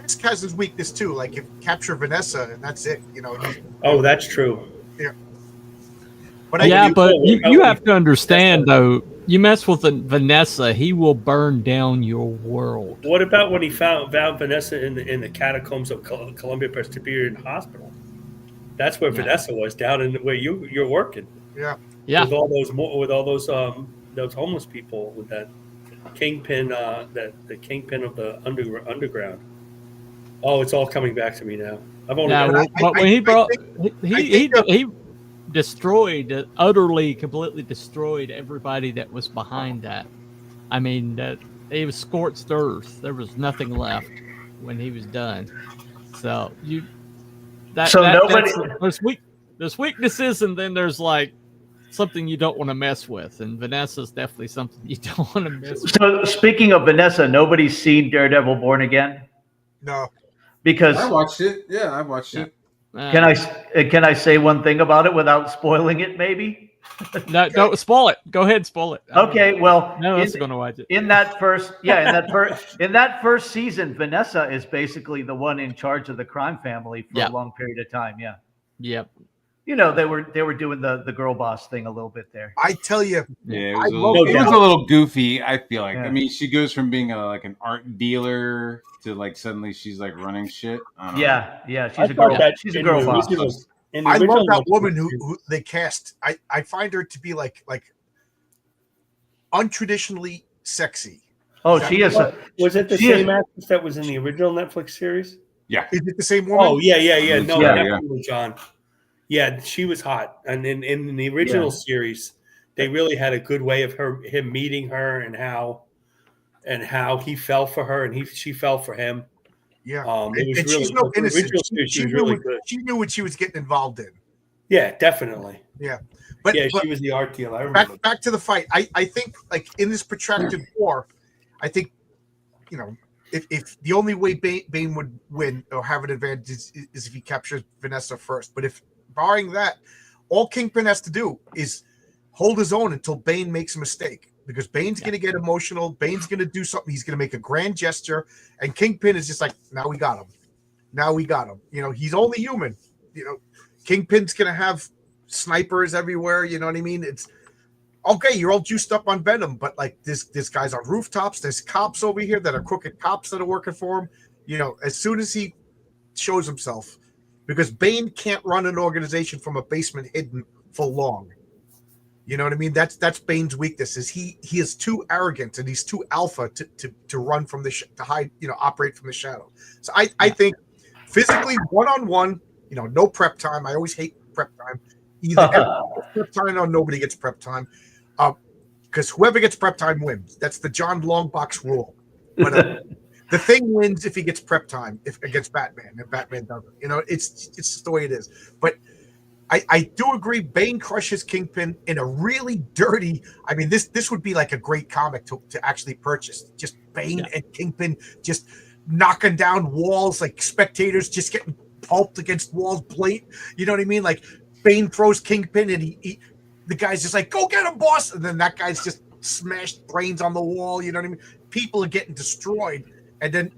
Fisk has his weakness too. Like if capture Vanessa and that's it. Oh, that's true. But you have to understand though. You mess with Vanessa, he will burn down your world. What about when he found Vanessa in the catacombs of Columbia Presbyterian Hospital? That's where Vanessa was, down in where you're working. Yeah. Yeah, With all those homeless people, with that Kingpin, the Kingpin of the underground. Oh, it's all coming back to me now. I've only but when he destroyed, utterly, completely destroyed everybody that was behind that. I mean, it was scorched earth. There was nothing left when he was done. So there's weaknesses, and then there's like something you don't want to mess with, and Vanessa's definitely something you don't want to mess with. So speaking of Vanessa, nobody's seen Daredevil Born Again? No. Because I watched it. Yeah, I watched it. can I say one thing about it without spoiling it? Maybe. No, don't spoil it. Go ahead, and spoil it. Okay. Well, no one's going to watch it. in that first season, Vanessa is basically the one in charge of the crime family for a long period of time. Yeah. Yep. They were doing the girl boss thing a little bit there. I tell you, Yeah, it was a little goofy. I feel like. I mean, she goes from being an art dealer to like suddenly she's like running shit. Yeah. She's a girl. She's a girl boss. I love that woman who they cast. I find her to be like untraditionally sexy. Oh, she is. Was it the same actress that was in the original Netflix series? Yeah. Is it the same woman? Oh, yeah. No, Yeah. definitely, John. Yeah, she was hot. And in the original series, they really had a good way of him meeting her and how he fell for her and she fell for him. Yeah. It was and really, she's no innocent. She was really good. She knew what she was getting involved in. Yeah, definitely. Yeah. But she was the art dealer. I remember. Back to the fight. I think like in this protracted war, I think, if the only way Bane would win or have an advantage is if he captures Vanessa first. But if barring that, all Kingpin has to do is hold his own until Bane makes a mistake. Because Bane's going to get emotional. Bane's going to do something. He's going to make a grand gesture. And Kingpin is just like, now we got him. He's only human. Kingpin's going to have snipers everywhere. You know what I mean? okay, you're all juiced up on Venom, but like this guy's on rooftops. There's cops over here that are crooked cops that are working for him. You know, as soon as he shows himself, because Bane can't run an organization from a basement hidden for long. You know what I mean? That's Bane's weakness. Is he is too arrogant and he's too alpha to run from the to hide, you know, operate from the shadow. So I think physically 1-on-1, you know, no prep time. I always hate prep time. Either everybody gets prep time or nobody gets prep time. Because whoever gets prep time wins. That's the John Longbox rule. But the Thing wins if he gets prep time against Batman, and Batman doesn't. You know, it's just the way it is. But I do agree. Bane crushes Kingpin in a really dirty. I mean, this would be like a great comic to actually purchase. Just Bane and Kingpin just knocking down walls, like spectators just getting pulped against walls. You know what I mean? Like Bane throws Kingpin, and the guy's just like, "Go get him, boss!" And then that guy's just smashed brains on the wall. You know what I mean? People are getting destroyed, and then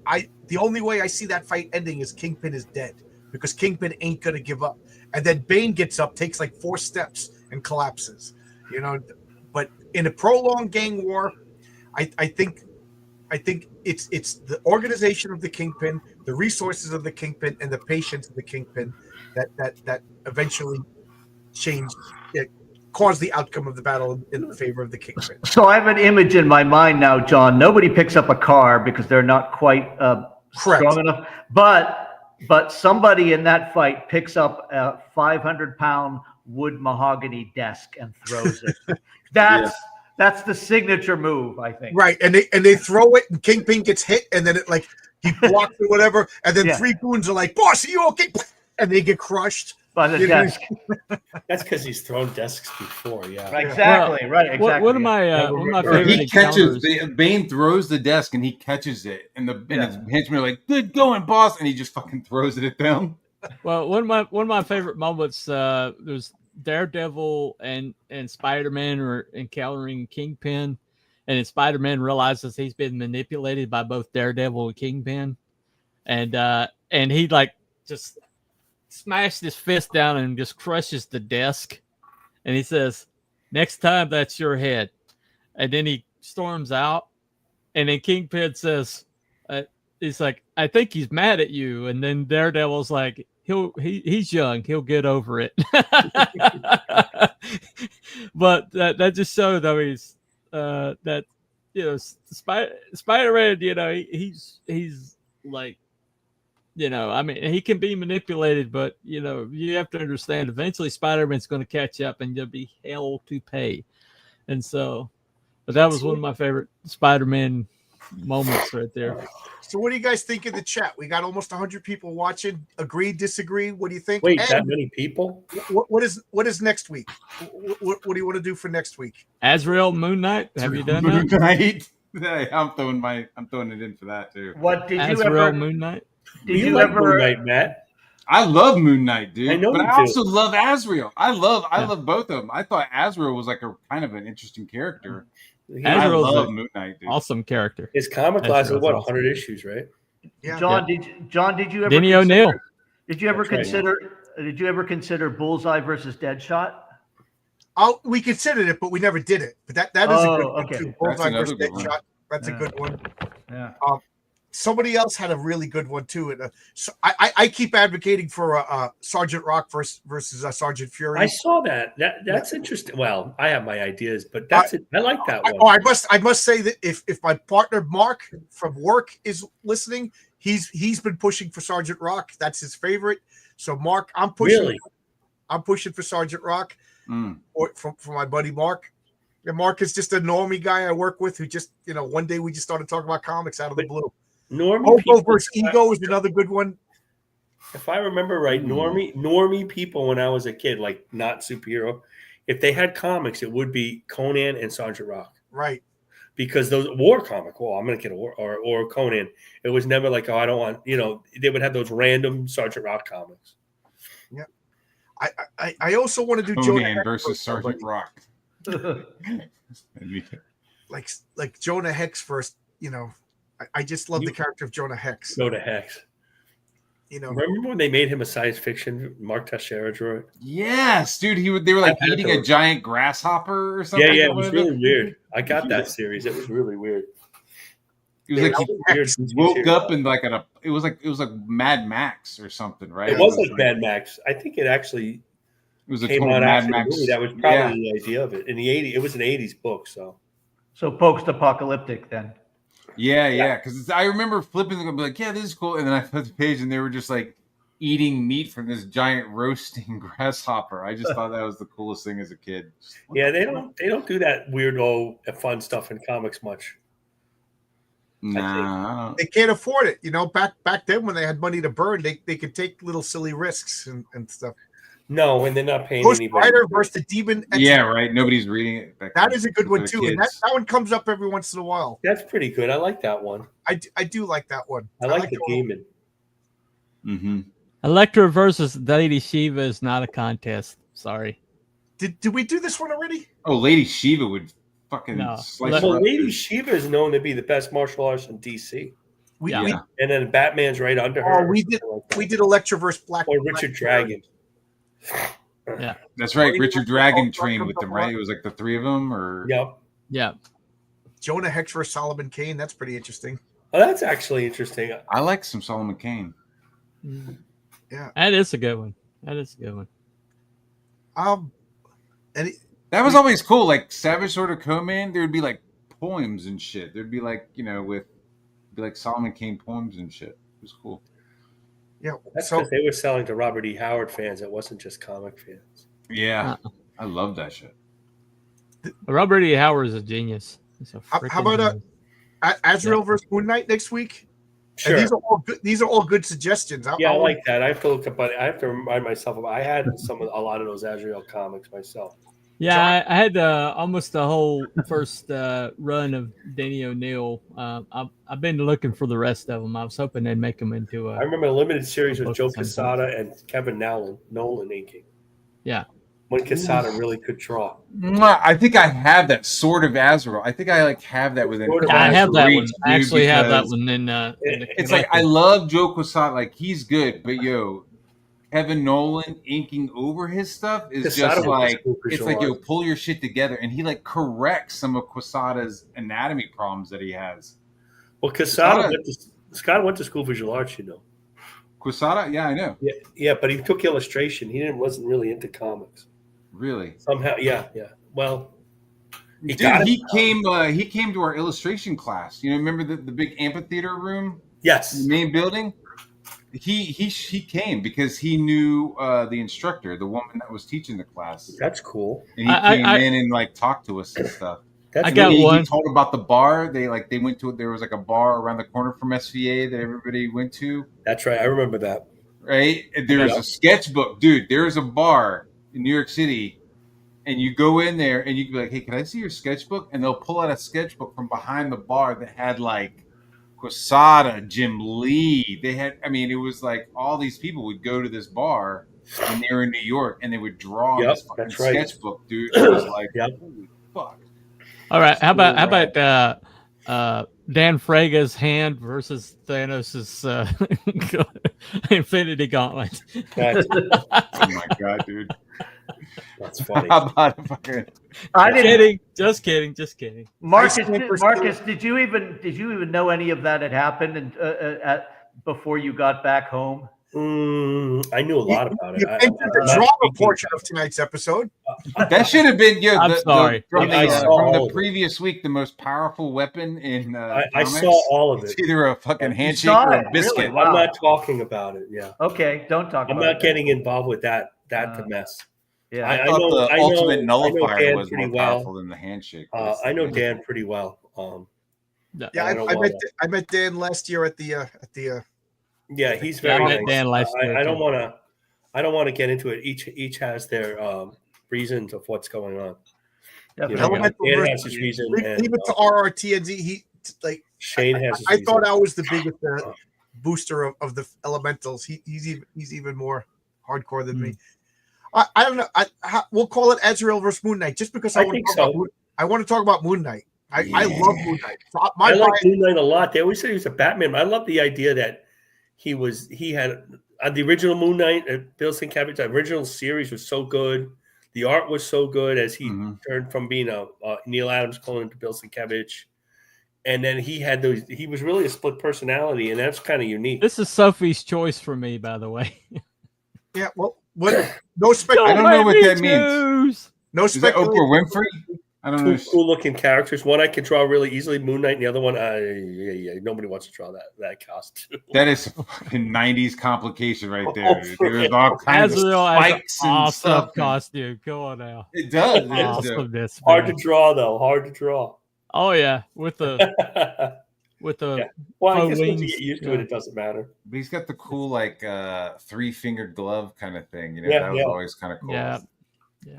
the only way I see that fight ending is Kingpin is dead, because Kingpin ain't gonna give up. And then Bane gets up, takes like 4 steps, and collapses. You know, but in a prolonged gang war, I think it's the organization of the Kingpin, the resources of the Kingpin, and the patience of the Kingpin that eventually cause the outcome of the battle in favor of the Kingpin. So I have an image in my mind now, John. Nobody picks up a car because they're not quite strong enough. But somebody in that fight picks up a 500-pound wood mahogany desk and throws it. That's the signature move, I think. Right, and they throw it, and Kingpin gets hit, and then it like he blocks or whatever, and then 3 goons are like, "Boss, are you okay?" And they get crushed by the desk. That's because he's thrown desks before, yeah. Exactly, well, right, exactly. One of my favorite he catches encounters. Bane throws the desk and he catches it, and his henchmen are like, "Good going, boss," and he just fucking throws it down. Well, one of my favorite moments, there's Daredevil and Spider-Man are encountering Kingpin, and then Spider-Man realizes he's been manipulated by both Daredevil and Kingpin, and he like just smashed his fist down and just crushes the desk, and he says, "Next time, that's your head." And then he storms out, and then Kingpin says, he's like, "I think he's mad at you." And then Daredevil's like, he's young, he'll get over it. But that just showed, I mean, that, you know, Spider-Man, you know, he's like, you know, I mean, he can be manipulated, but, you know, you have to understand eventually Spider-Man's going to catch up and there'll be hell to pay. And so, but that was one of my favorite Spider-Man moments right there. So what do you guys think in the chat? We got almost 100 people watching. Agree, disagree? What do you think? Wait, that many people? What is next week? What do you want to do for next week? Azrael Moon Knight. Have you done Moon that? Knight. I'm throwing it in for that too. What did Azrael you ever? Moon Knight. Did you you like ever? Moon Knight, Matt? I love Moon Knight, dude. I know but you I do. also love Azrael. I love both of them. I thought Azrael was like a kind of an interesting character. I love Moon Knight, dude. Awesome character. His comic lasts Azrael's what, awesome. 100 issues, right? Yeah. John, did you ever? Denny O'Neil. Did you ever That's right. Did you ever consider Bullseye versus Deadshot? We considered it, but we never did it. But that is a good one okay. too. That's Bullseye another versus good one. Deadshot. That's a good one. Yeah. Somebody else had a really good one too. And so I keep advocating for Sergeant Rock versus Sergeant Fury. I saw that. That's interesting. Well, I have my ideas, but that's it. I like that one. I must say that if my partner Mark from work is listening, he's been pushing for Sergeant Rock. That's his favorite. So Mark, I'm pushing. Really? I'm pushing for Sergeant Rock, or for my buddy Mark. And Mark is just a normie guy I work with who just, you know, one day we just started talking about comics out of the blue. Normie versus Ego is another good one. If I remember right, normie people when I was a kid, like not superhero, if they had comics, it would be Conan and Sergeant Rock. Right. Because those war comic, well, I'm gonna get a war or Conan. It was never like, oh, I don't want, you know, they would have those random Sergeant Rock comics. Yeah. I also want to do Conan versus Sergeant Rock. like Jonah Hex first, you know. I just love the character of Jonah Hex. Go to Hex. You know, Remember when they made him a science fiction Mark Teixeira drew it? Yes, dude. They were like I had eating to- a giant grasshopper or Yeah, something. yeah, like it was one of them. really weird. I got that series. It was really weird. It was Yeah, like that he was a weird woke series. up and like it was like Mad Max or something, right? It was like Mad Max. I think it actually It was a came total out Mad after Max. the movie. That was probably the idea of it. In the 80s, it was an 80s book, so. So post-apocalyptic then. Yeah. Because I remember flipping and be like, yeah, this is cool. And then I flipped the page and they were just like eating meat from this giant roasting grasshopper. I just thought that was the coolest thing as a kid. Yeah, they don't do that weirdo fun stuff in comics much. Nah, I don't. they can't afford it. You know, back then when they had money to burn, they could take little silly risks and stuff. No, and they're not paying Ghost anybody. Rider versus the Demon. Yeah, right. Nobody's reading it. That is a good for one the too, and kids. that one comes up every once in a while. That's pretty good. I like that one. I do like that one. I like the that one. demon. Mm-hmm. Elektra versus Lady Shiva is not a contest. Sorry. Did we do this one already? Oh, Lady Shiva would fucking No. slice Well, her up. Lady Shiva is known to be the best martial artist in DC, We, Yeah. we, and then Batman's right under her. Oh, we or did- something like that. we did Elektra versus Black. Or Richard Dragon. Yeah. That's right. Oh, Richard yeah. Dragon Oh, trained comes with up them, a right? lot. It was like the three of them, or Yep. Yeah. Jonah Hex versus Solomon Kane. That's pretty interesting. Oh, that's actually interesting. I like some Solomon Kane. Yeah. That is a good one. That is a good one. And That was always cool. Like Savage Sword of Command, there would be like poems and shit. There'd be like, be like Solomon Kane poems and shit. It was cool. yeah. That's So because they were selling to Robert E. Howard fans. It wasn't just comic fans. Yeah, I love that shit. Robert E. Howard is a genius. He's a How freaking about genius. Azrael versus Moon Knight next week? Sure. And these are all good suggestions. Yeah, I like that. I have to look up. I have to remind myself of. I had a lot of those Azrael comics myself. Yeah, I had almost the whole first run of Danny O'Neill. I've been looking for the rest of them. I was hoping they'd make them into a. I remember a limited series with Both Joe at the same Quesada and Kevin Nolan inking. Yeah. When Quesada really could draw. Mwah, I think I have that Sword of Azrael. I think I like have that within. Sword of I have that reach, one. dude, I actually have that because one in the It's like I love Joe Quesada. Like he's good, but Kevin Nolan inking over his stuff is Quesada just was like cool it's visual like art. pull your shit together, and he like corrects some of Quesada's anatomy problems that he has. Well, Quesada Quesada- went to school of visual arts, Quesada, yeah, I know, Yeah, but he took illustration. He wasn't really into comics. really. Somehow, yeah. Well, he came to our illustration class. Remember the big amphitheater room, yes. the main building? He came because he knew the instructor, the woman that was teaching the class, That's cool. and he came in and like talked to us and stuff. That's I got really- one. He told about the bar. They went to. There was like a bar around the corner from SVA that everybody went to. That's right. I remember that. Right? And there was a sketchbook, dude. There's a bar in New York City, and you go in there and you can be like, "Hey, can I see your sketchbook?" And they'll pull out a sketchbook from behind the bar that had like Quesada, Jim Lee. They had. I mean, it was like all these people would go to this bar when they were in New York, and they would draw on this fucking that's right. sketchbook, dude. It was like, Yep. holy fuck. All right. How about Dan Frega's hand versus Thanos's Infinity Gauntlet? That's, Oh my god, dude. that's funny. How about fucking I didn't. Just kidding. Marcus, Iceman versus- Marcus, did you even know any of that had happened before you got back home? I knew a lot about it. You mentioned the drama portion of tonight's episode. that should have been I'm sorry. from I saw all the of it. previous week, the most powerful weapon in I comics. saw all of It's it. either a fucking handshake saw or it, a biscuit. really? Wow. I'm not talking about it. Yeah, Okay, don't talk I'm about not it. getting involved with that mess. Yeah. I thought the ultimate I know nullifier Dan was more pretty powerful well. than the handshake. I know Dan pretty well. Yeah, I don't know I why I met Dan last year at the Yeah, he's Yeah, I very met nice. Dan last year, I don't too. want to get into it. Each has their reasons of what's going on. Definitely. know, Elemental Dan versus- has his reason, leave and it to RRTNZ. He like Shane has. His I reason. thought I was the biggest booster of the elementals. He's even more hardcore than me. I don't know. We'll call it Azrael versus Moon Knight just because I want think to talk so. I want to talk about Moon Knight. I love Moon Knight. I like Moon Knight a lot. They always said he was a Batman. I love the idea that He had the original Moon Knight, Bill Sienkiewicz. The original series was so good. The art was so good as he turned from being a Neil Adams clone to Bill Sienkiewicz. And then he had those. He was really a split personality, and that's kind of unique. This is Sophie's choice for me, by the way. Yeah. Well, what? No spec. I don't know what that means. No Is that speculation. Oprah Winfrey? I don't know. Two cool looking characters. One I could draw really easily, Moon Knight, and the other one, nobody wants to draw that costume. That is a fucking 90s complication right there. Oh, Dude. There's all kinds of Azrael has an spikes and awesome stuff. costume. Come on now. It does. It is, Awesomeness, Hard man. to draw, though. Hard to draw. Oh yeah, with the Yeah. Well, I faux guess once you wings, get used to it, it doesn't matter. But he's got the cool, like, 3-fingered glove kind of thing. You know, Yeah, that was yeah. always kind of cool. yeah.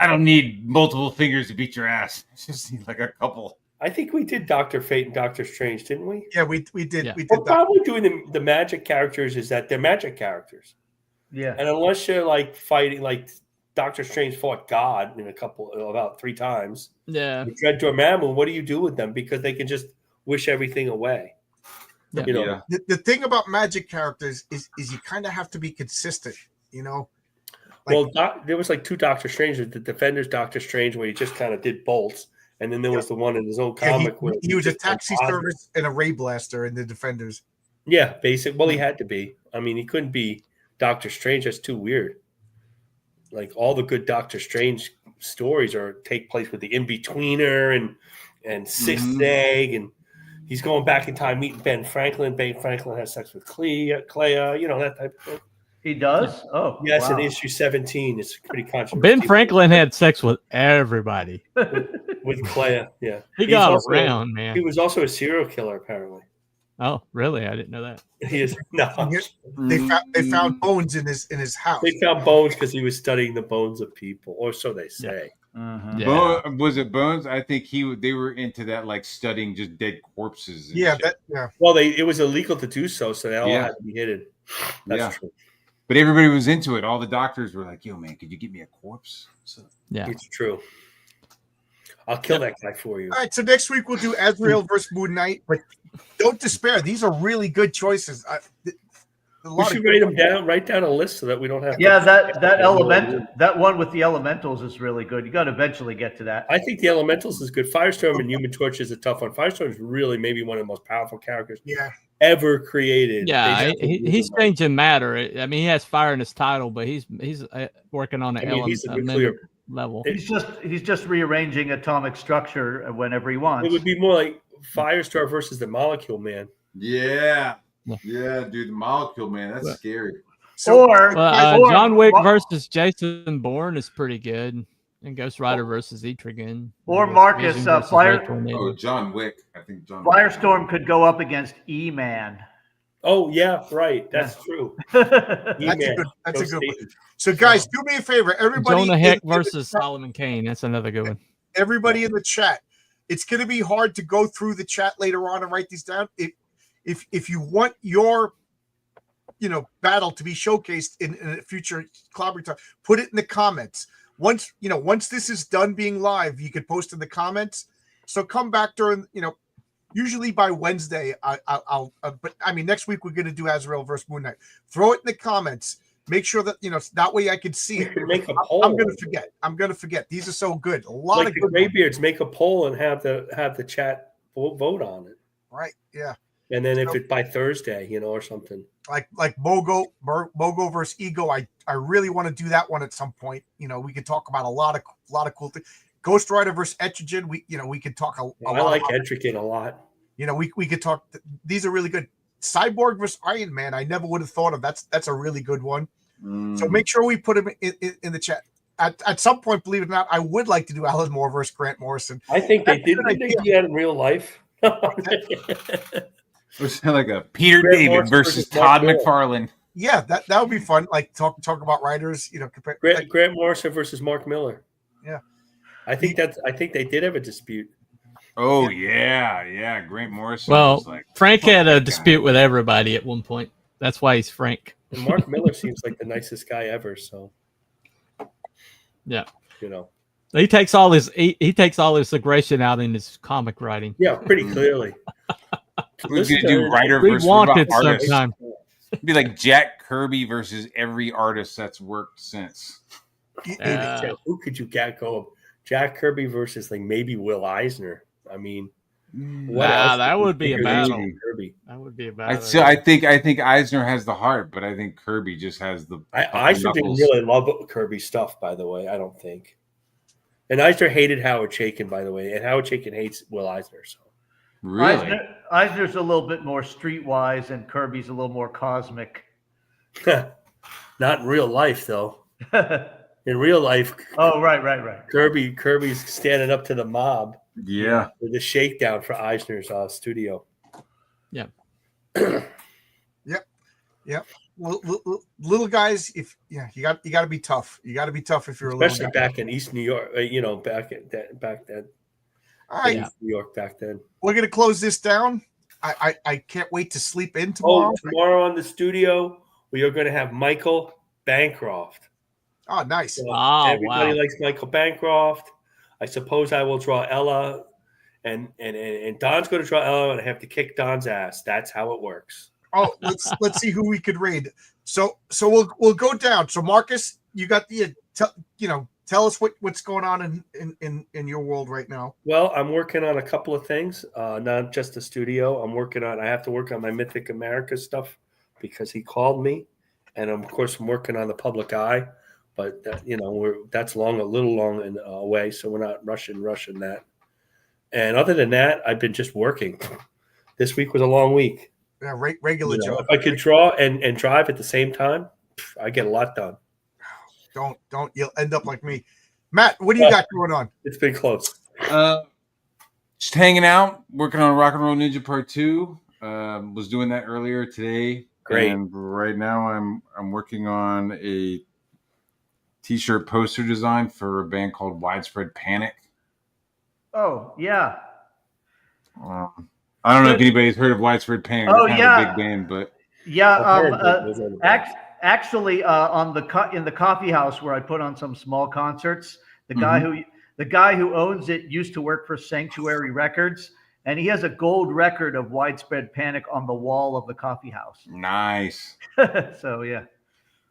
I don't need multiple fingers to beat your ass. I just need like a couple. I think we did Dr. Fate and Doctor Strange, didn't we? Yeah, we did. Yeah. We The did that. problem with doing the magic characters is that they're magic characters. Yeah. And unless you're like fighting, like Doctor Strange fought God in about 3 times. Yeah. With Dread Dormammu, what do you do with them? Because they can just wish everything away. Yeah. You know, Yeah. The thing about magic characters is you kind of have to be consistent. You know. Like- well, there was like 2 Doctor Stranges. The Defenders Doctor Strange, where he just kind of did bolts, and then there was the one in his own Yeah, comic where he was a just taxi went service and a ray blaster in the Defenders. Yeah, basic. Well, he had to be. I mean, he couldn't be Doctor Strange. That's too weird. Like all the good Doctor Strange stories take place with the In-Betweener and Sixth Egg, and he's going back in time meeting Ben Franklin. Ben Franklin has sex with Clea, you know, that type of thing. He does? Oh, Yes, wow. in issue 17, it's pretty controversial. Ben Franklin had sex with everybody. with Clea, yeah. He He's got also- around, He man. was also a serial killer, apparently. Oh, really? I didn't know that. He is no. They found bones in his house. They found bones because he was studying the bones of people, or so they say. Mhm. Yeah. Was it Bones? I think they were into that, like studying just dead corpses. And Yeah, shit. Well, it was illegal to do so they all Yeah. had to be hidden. That's Yeah. true. But everybody was into it. All the doctors were like, "Yo, man, could you get me a corpse?" So, Yeah. It's true. I'll kill that guy for you. All right, so next week we'll do Azrael versus Moon Knight, but don't despair. These are really good choices. We should write down a list so that we don't have. Yeah, that one with the elementals is really good. You got to eventually get to that. I think the Elementals is good. Firestorm and Human Torch is a tough one. Firestorm is really maybe one of the most powerful characters ever created. Yeah, They just- he's changing matter. I mean, he has fire in his title, but he's working on an he's a element nuclear level. He's just rearranging atomic structure whenever he wants. It would be more like Firestar versus the Molecule Man. yeah, dude, the Molecule Man, that's scary. So, or John Wick versus Jason Bourne is pretty good, and Ghost Rider versus Etrigan. Or Marcus, Vision versus Fire- Red Tornado. Oh, John Wick. I think John. Firestorm could go up against E-Man. Oh yeah, right. That's true. that's a good one. So, guys, do me a favor. Everybody, Jonah Heck in the versus chat- Solomon Kane. That's another good one. everybody in the chat. It's going to be hard to go through the chat later on and write these down. If you want your battle to be showcased in a future Clobbering time, put it in the comments. Once this is done being live, you could post in the comments. So come back during, usually by Wednesday. I'll but I mean, next week we're going to do Azrael versus Moon Knight. Throw it in the comments. Make sure that that way I can see You it. could make a poll. I'm going to forget. These are so good. A lot Like of the good ones. Graybeards, make a poll and have the chat vote on it. Right? Yeah. And then if it's by Thursday, or something. Like Mogo versus Ego. I really want to do that one at some point. We could talk about a lot of cool things. Ghost Rider versus Etrigan. We could talk a lot. I like Etrigan a lot. We could talk. These are really good. Cyborg versus Iron Man. I never would have thought of. That's a really good one. So make sure we put him in the chat. At some point, believe it or not, I would like to do Alan Moore versus Grant Morrison. I think they did. That's a Did good they do that in real life? It's like a Peter Grant David Morrison versus versus Todd Mark McFarlane. Yeah, that would be fun. Like talk about writers. Compare. Grant Morrison versus Mark Miller. Yeah. I think they did have a dispute. Oh yeah, Grant Morrison. Well, was like, Frank had a that dispute guy. with everybody at one point. That's why he's Frank. And Mark Miller seems like the nicest guy ever. So, Yeah. He takes all his aggression out in his comic writing. Yeah, pretty clearly. We're gonna do writer We versus want it artist. sometime. It'd be like Jack Kirby versus every artist that's worked since. Who could you go? Jack Kirby versus like maybe Will Eisner. I mean, what else? that would be a battle. Kirby. That would be a I battle. think Eisner has the heart, but I think Kirby just has the. Eisner didn't really love Kirby stuff, by the way. I don't think. And Eisner hated Howard Chaykin, by the way, and Howard Chaykin hates Will Eisner. So Really, Eisner's a little bit more streetwise, and Kirby's a little more cosmic. not in real life, though. In real life, oh right. Kirby's standing up to the mob. Yeah, With the shakedown for Eisner's studio. Yeah. Yep. Little guys, you got to be tough. You got to be tough if you're especially a little guy. back in East New York. Back then. All right, Yeah. New York back then. we're gonna close this down. I can't wait to sleep in tomorrow. Tomorrow on the studio, we are going to have Michael Bancroft. Oh, nice. So Oh, everybody wow. likes Michael Bancroft. I suppose I will draw Ella, and Don's going to draw Ella, and I have to kick Don's ass. That's how it works. Oh, let's see who we could raid. So we'll go down. So Marcus, you got the tell us what's going on in your world right now. Well, I'm working on a couple of things, not just the studio. I have to work on my Mythic America stuff because he called me, and of course I'm working on the Public Eye, but that's a little long and away, so we're not rushing that. And other than that, I've been just working. This week was a long week. Yeah, regular job. If I could draw and drive at the same time, I get a lot done. Don't you'll end up like me. Matt, what do you got going on? It's been close. just hanging out, working on Rock and Roll Ninja Part 2. Was doing that earlier today. Great. And right now I'm working on a t-shirt poster design for a band called Widespread Panic. Oh, yeah. I don't know if anybody's heard of Widespread Panic. Oh, They're kind yeah. of a big band, but Yeah. Actually, in the coffee house where I put on some small concerts, the guy who owns it used to work for Sanctuary Records, and he has a gold record of Widespread Panic on the wall of the coffee house. nice. So yeah.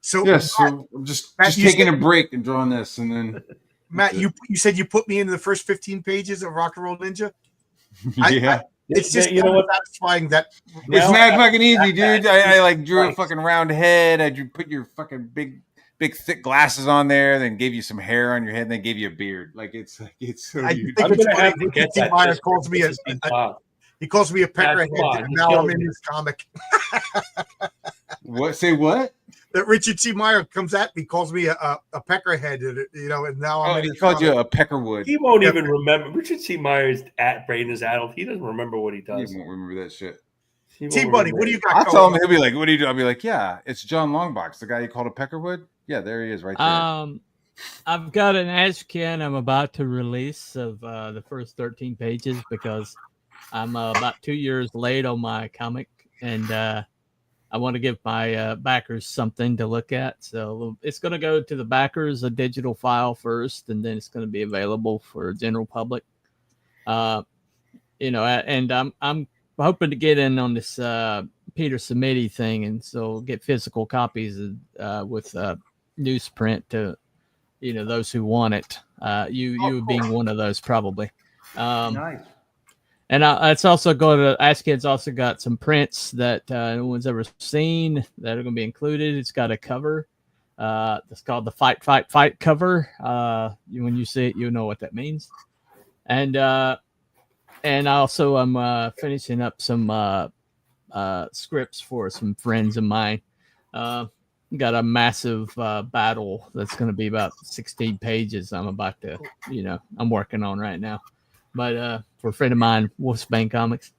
So Yes, so I'm just taking a break and drawing this, and then Matt, you said you put me into the first 15 pages of Rock and Roll Ninja. yeah. It's just satisfying that It's mad fucking easy, dude. I like drew a fucking round head. I put your fucking big thick glasses on there, then gave you some hair on your head, and then gave you a beard. Like it's so I huge. think I'm it's gonna funny. have to get that. Meyer calls me he calls me a peckerhead, fine. and He now killed I'm in me. this comic. What? Say what? That Richard C. Meyer comes at me, calls me a peckerhead, and now I'm in He his called comic. you a peckerwood. He won't even remember. Richard C. Myers at Brain is adult. He doesn't remember what he He does. won't remember that shit. He won't T-Buddy, remember what do you it. got I'll going tell him. on? He'll be like, "What do you do?" I'll be like, "Yeah, it's John Longbox, the guy you called a peckerwood. Yeah, there he is, right there." I've got an Ashcan I'm about to release of the first 13 pages because I'm about 2 years late on my comic, and I want to give my backers something to look at. So it's going to go to the backers, a digital file first, and then it's going to be available for general public. And I'm hoping to get in on this Peter Samiti thing, and so get physical copies with newsprint to those who want it. You being one of those probably. Nice. And it's also going to AskKid's also got some prints that no one's ever seen that are going to be included. It's got a cover. It's called the Fight, Fight, Fight cover. When you see it, you know what that means. And also I'm finishing up some scripts for some friends of mine. Got a massive battle that's going to be about 16 pages. I'm about to, I'm working on right now. But for a friend of mine, Wolfsbane Comics.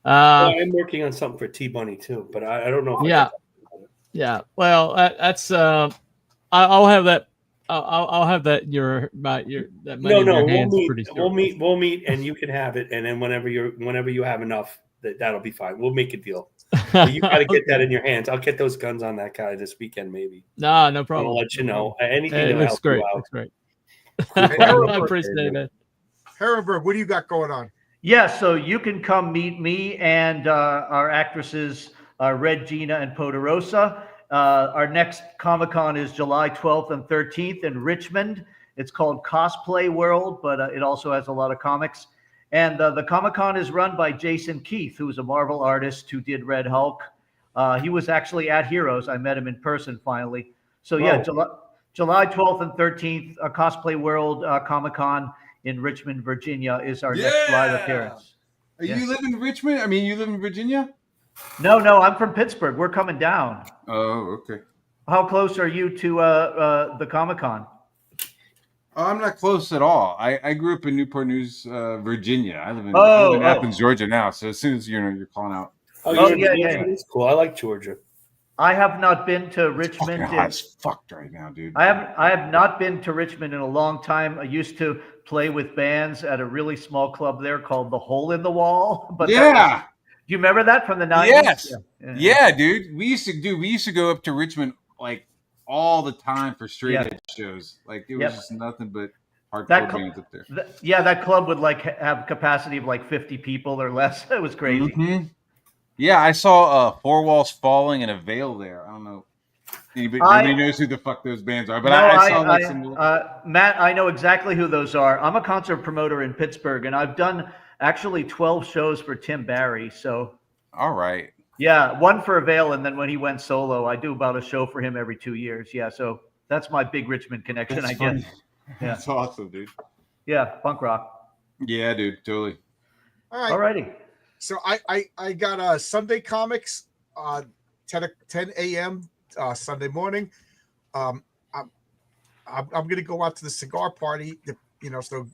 I'm working on something for T Bunny too, but I don't know. If Yeah. Well, that's I'll have that. I'll have that. That money in your hands pretty soon. We'll meet, and you can have it. And then whenever you have enough, that'll be fine. We'll make a deal. But you got to get that in your hands. I'll get those guns on that guy this weekend, maybe. No problem. I'll let you know. Anything It to looks help great. you out. Looks great. Hey, I appreciate it. Herrenberg, what do you got going on? Yeah, so you can come meet me and our actresses Red Gina and Poderosa. Our next Comic-Con is July 12th and 13th in Richmond. It's called Cosplay World, but it also has a lot of comics. And the Comic-Con is run by Jason Keith, who's a Marvel artist who did Red Hulk. He was actually at Heroes. I met him in person finally. So yeah, July 12th and 13th, Cosplay World Comic-Con in Richmond, Virginia is our next live appearance. You live in Richmond? I mean, you live in Virginia? No, I'm from Pittsburgh. We're coming down. Oh, okay. How close are you to the Comic-Con? I'm not close at all. I grew up in Newport News, Virginia. I live in Athens, Georgia now. So as soon as you're calling out. Yeah. It's cool. I like Georgia. I have not been to Richmond. It's fucked right now, dude. I have not been to Richmond in a long time. I used to play with bands at a really small club there called the Hole in the Wall. But do you remember that from the 90s? Yes. Yeah, dude. We used to go up to Richmond like all the time for straight edge shows. Like it was just nothing but hardcore bands up there. That club would like have capacity of like 50 people or less. It was crazy. Mm-hmm. Yeah, I saw Four Walls Falling and a Veil there. I don't know. Nobody knows who the fuck those bands are, but I saw some. Matt, I know exactly who those are. I'm a concert promoter in Pittsburgh, and I've done actually 12 shows for Tim Barry. So, all right. Yeah, one for Avail, and then when he went solo, I do about a show for him every 2 years. Yeah, so that's my big Richmond connection, I guess. Yeah. That's awesome, dude. Yeah, punk rock. Yeah, dude, totally. All righty. So I got Sunday comics 10 a.m. Sunday morning. I'm gonna go out to the cigar party. So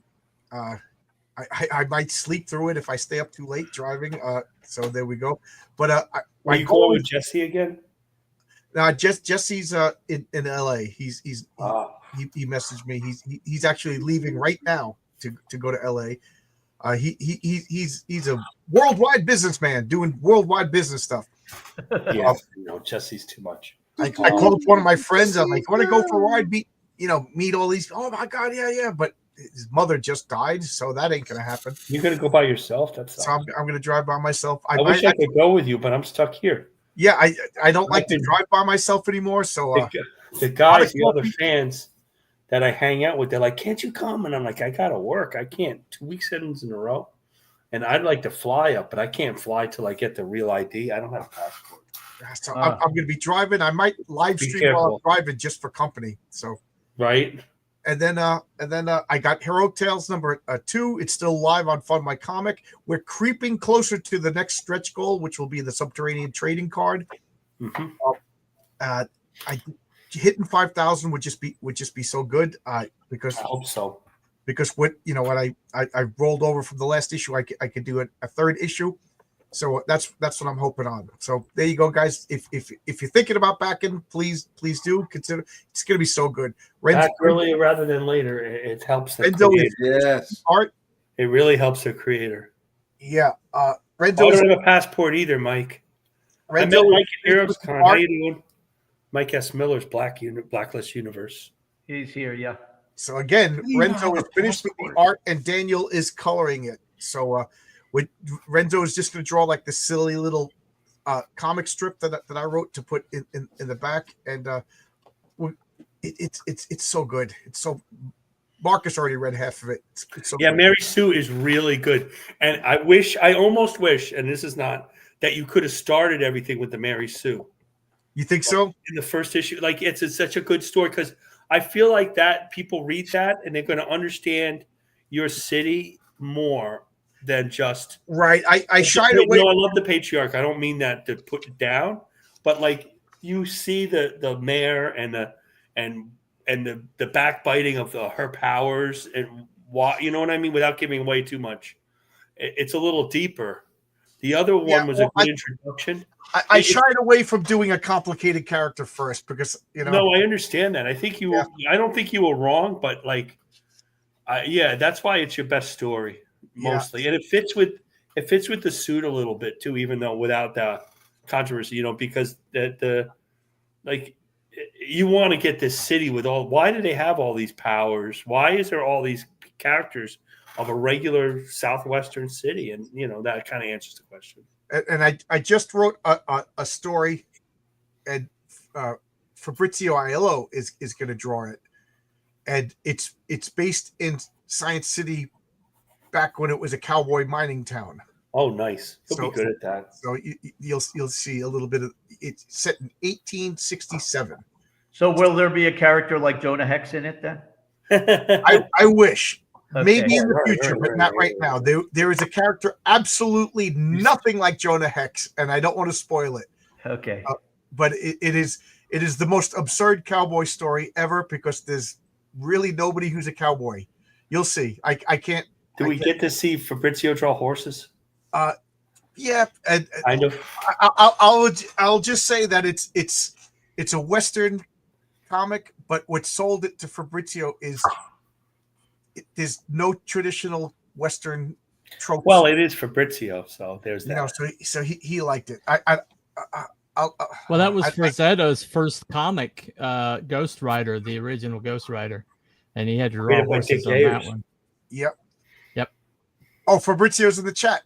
I might sleep through it if I stay up too late driving. So there we go. But are you going with Jesse again? Jesse's in LA. He messaged me. He's actually leaving right now to go to LA. He's a worldwide businessman doing worldwide business stuff. Yeah, Jesse's too much. I called one of my friends. I'm like, want to go for a ride? Meet all these. Oh my god, yeah. But his mother just died, so that ain't gonna happen. You're gonna go by yourself? So I'm gonna drive by myself. I wish I could go with you, but I'm stuck here. Yeah, I don't like to drive by myself anymore. So the guys, the other fans that I hang out with, they're like, "Can't you come?" And I'm like, "I gotta work. I can't. 2 weekends in a row." And I'd like to fly up, but I can't fly till I get the real ID. I don't have a passport. So I'm going to be driving. I might live stream while I'm driving just for company. So right. And then I got Heroic Tales number 2. It's still live on Fund My Comic. We're creeping closer to the next stretch goal, which will be the Subterranean Trading Card. Mm-hmm. Hitting 5,000 would just be so good. Because I hope so. Because when I rolled over from the last issue, I could do a third issue. So that's what I'm hoping on. So there you go, guys. If you're thinking about backing, please do consider. It's going to be so good. Back earlier rather than later. It helps the creator. Yes. Art. It really helps the creator. Yeah. I don't have a passport either, Mike. I met Mike at Heroes Con. How you doing? Mike S. Miller's Blacklist Universe. He's here, yeah. So again, Renzo is finished with the art, and Daniel is coloring it. So Renzo is just going to draw like the silly little comic strip that I wrote to put in the back, and it's so good. It's so Marcus already read half of it. It's so good. Mary Sue is really good, and I almost wish, and this is not that you could have started everything with the Mary Sue. You think so? In the first issue, like it's such a good story because I feel like that people read that and they're going to understand your city more than just right. I shied away. I love the patriarch. I don't mean that to put it down, but like you see the mayor and the backbiting of her powers and what you know what I mean without giving away too much. It's a little deeper. The other one was a good introduction. I shied away from doing a complicated character first because No, I understand that. I think you. Yeah. I don't think you were wrong, but like, that's why it's your best story mostly, and it fits with the suit a little bit too, even though without the controversy, because the you want to get this city with all. Why do they have all these powers? Why is there all these characters of a regular southwestern city? And that kind of answers the question. and I just wrote a story, and Fabrizio Aiello is going to draw it, and it's based in Science City, back when it was a cowboy mining town. Oh, nice. He'll be good at that. So you'll see a little bit of it's set in 1867. So will there be a character like Jonah Hex in it then? I wish. Okay. Maybe in the future, but not right now. There is a character absolutely nothing like Jonah Hex, and I don't want to spoil it. Okay. But it is the most absurd cowboy story ever, because there's really nobody who's a cowboy. You'll see. I can't. Do we get to see Fabrizio draw horses? Yeah, and Kind of. I'll just say that it's a Western comic, but what sold it to Fabrizio is there's no traditional Western tropes. Well, it is Fabrizio, so there's that. So he liked it. Well, that was Frazzetto's first comic, Ghost Rider, the original Ghost Rider, and he had to draw horses on that one. Yep. Yep. Oh, Fabrizio's in the chat.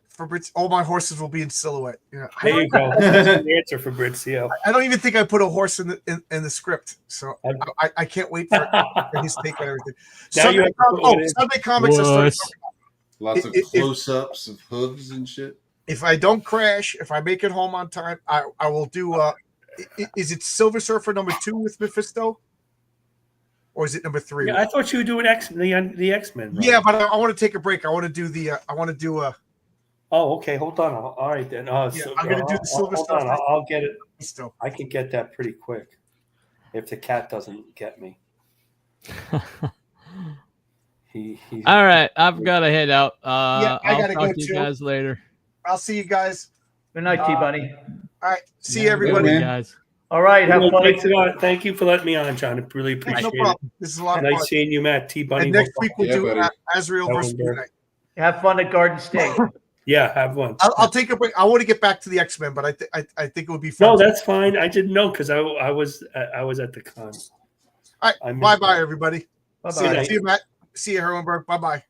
All my horses will be in silhouette. Yeah. There you go. That's the answer, Fabrizio. I don't even think I put a horse in the script, so I can't wait for his take on everything. Sunday comics. Lots of close-ups of hooves and shit. If I don't crash, if I make it home on time, I will do. Is it Silver Surfer #2 with Mephisto, or is it #3? Yeah, I thought you were doing the X-Men. Right? Yeah, but I want to take a break. I want to do Oh, okay. Hold on. All right then. I'm going to do the Silver Surfer. I'll get it. Mephisto. I can get that pretty quick if the cat doesn't get me. All right, I've got to head out. I gotta I'll talk go to you too. guys later. I'll see you guys. Good night, T-Bunny. All right, see you everybody. man. Guys. All right, have fun. Thank you for letting me on, John. I really appreciate No problem. This is a lot it. of Nice fun. seeing you, Matt. T-Bunny. And next week we'll Yeah, do buddy. Azrael versus That was Moon Knight. Have fun at Garden State. Yeah, have one. I'll take a break. I want to get back to the X-Men, but I think it would be fun. No, that's fine. I didn't know because I was at the con. All right, bye everybody. Bye-bye. See you, Matt. See you, Herwenberg. Bye bye.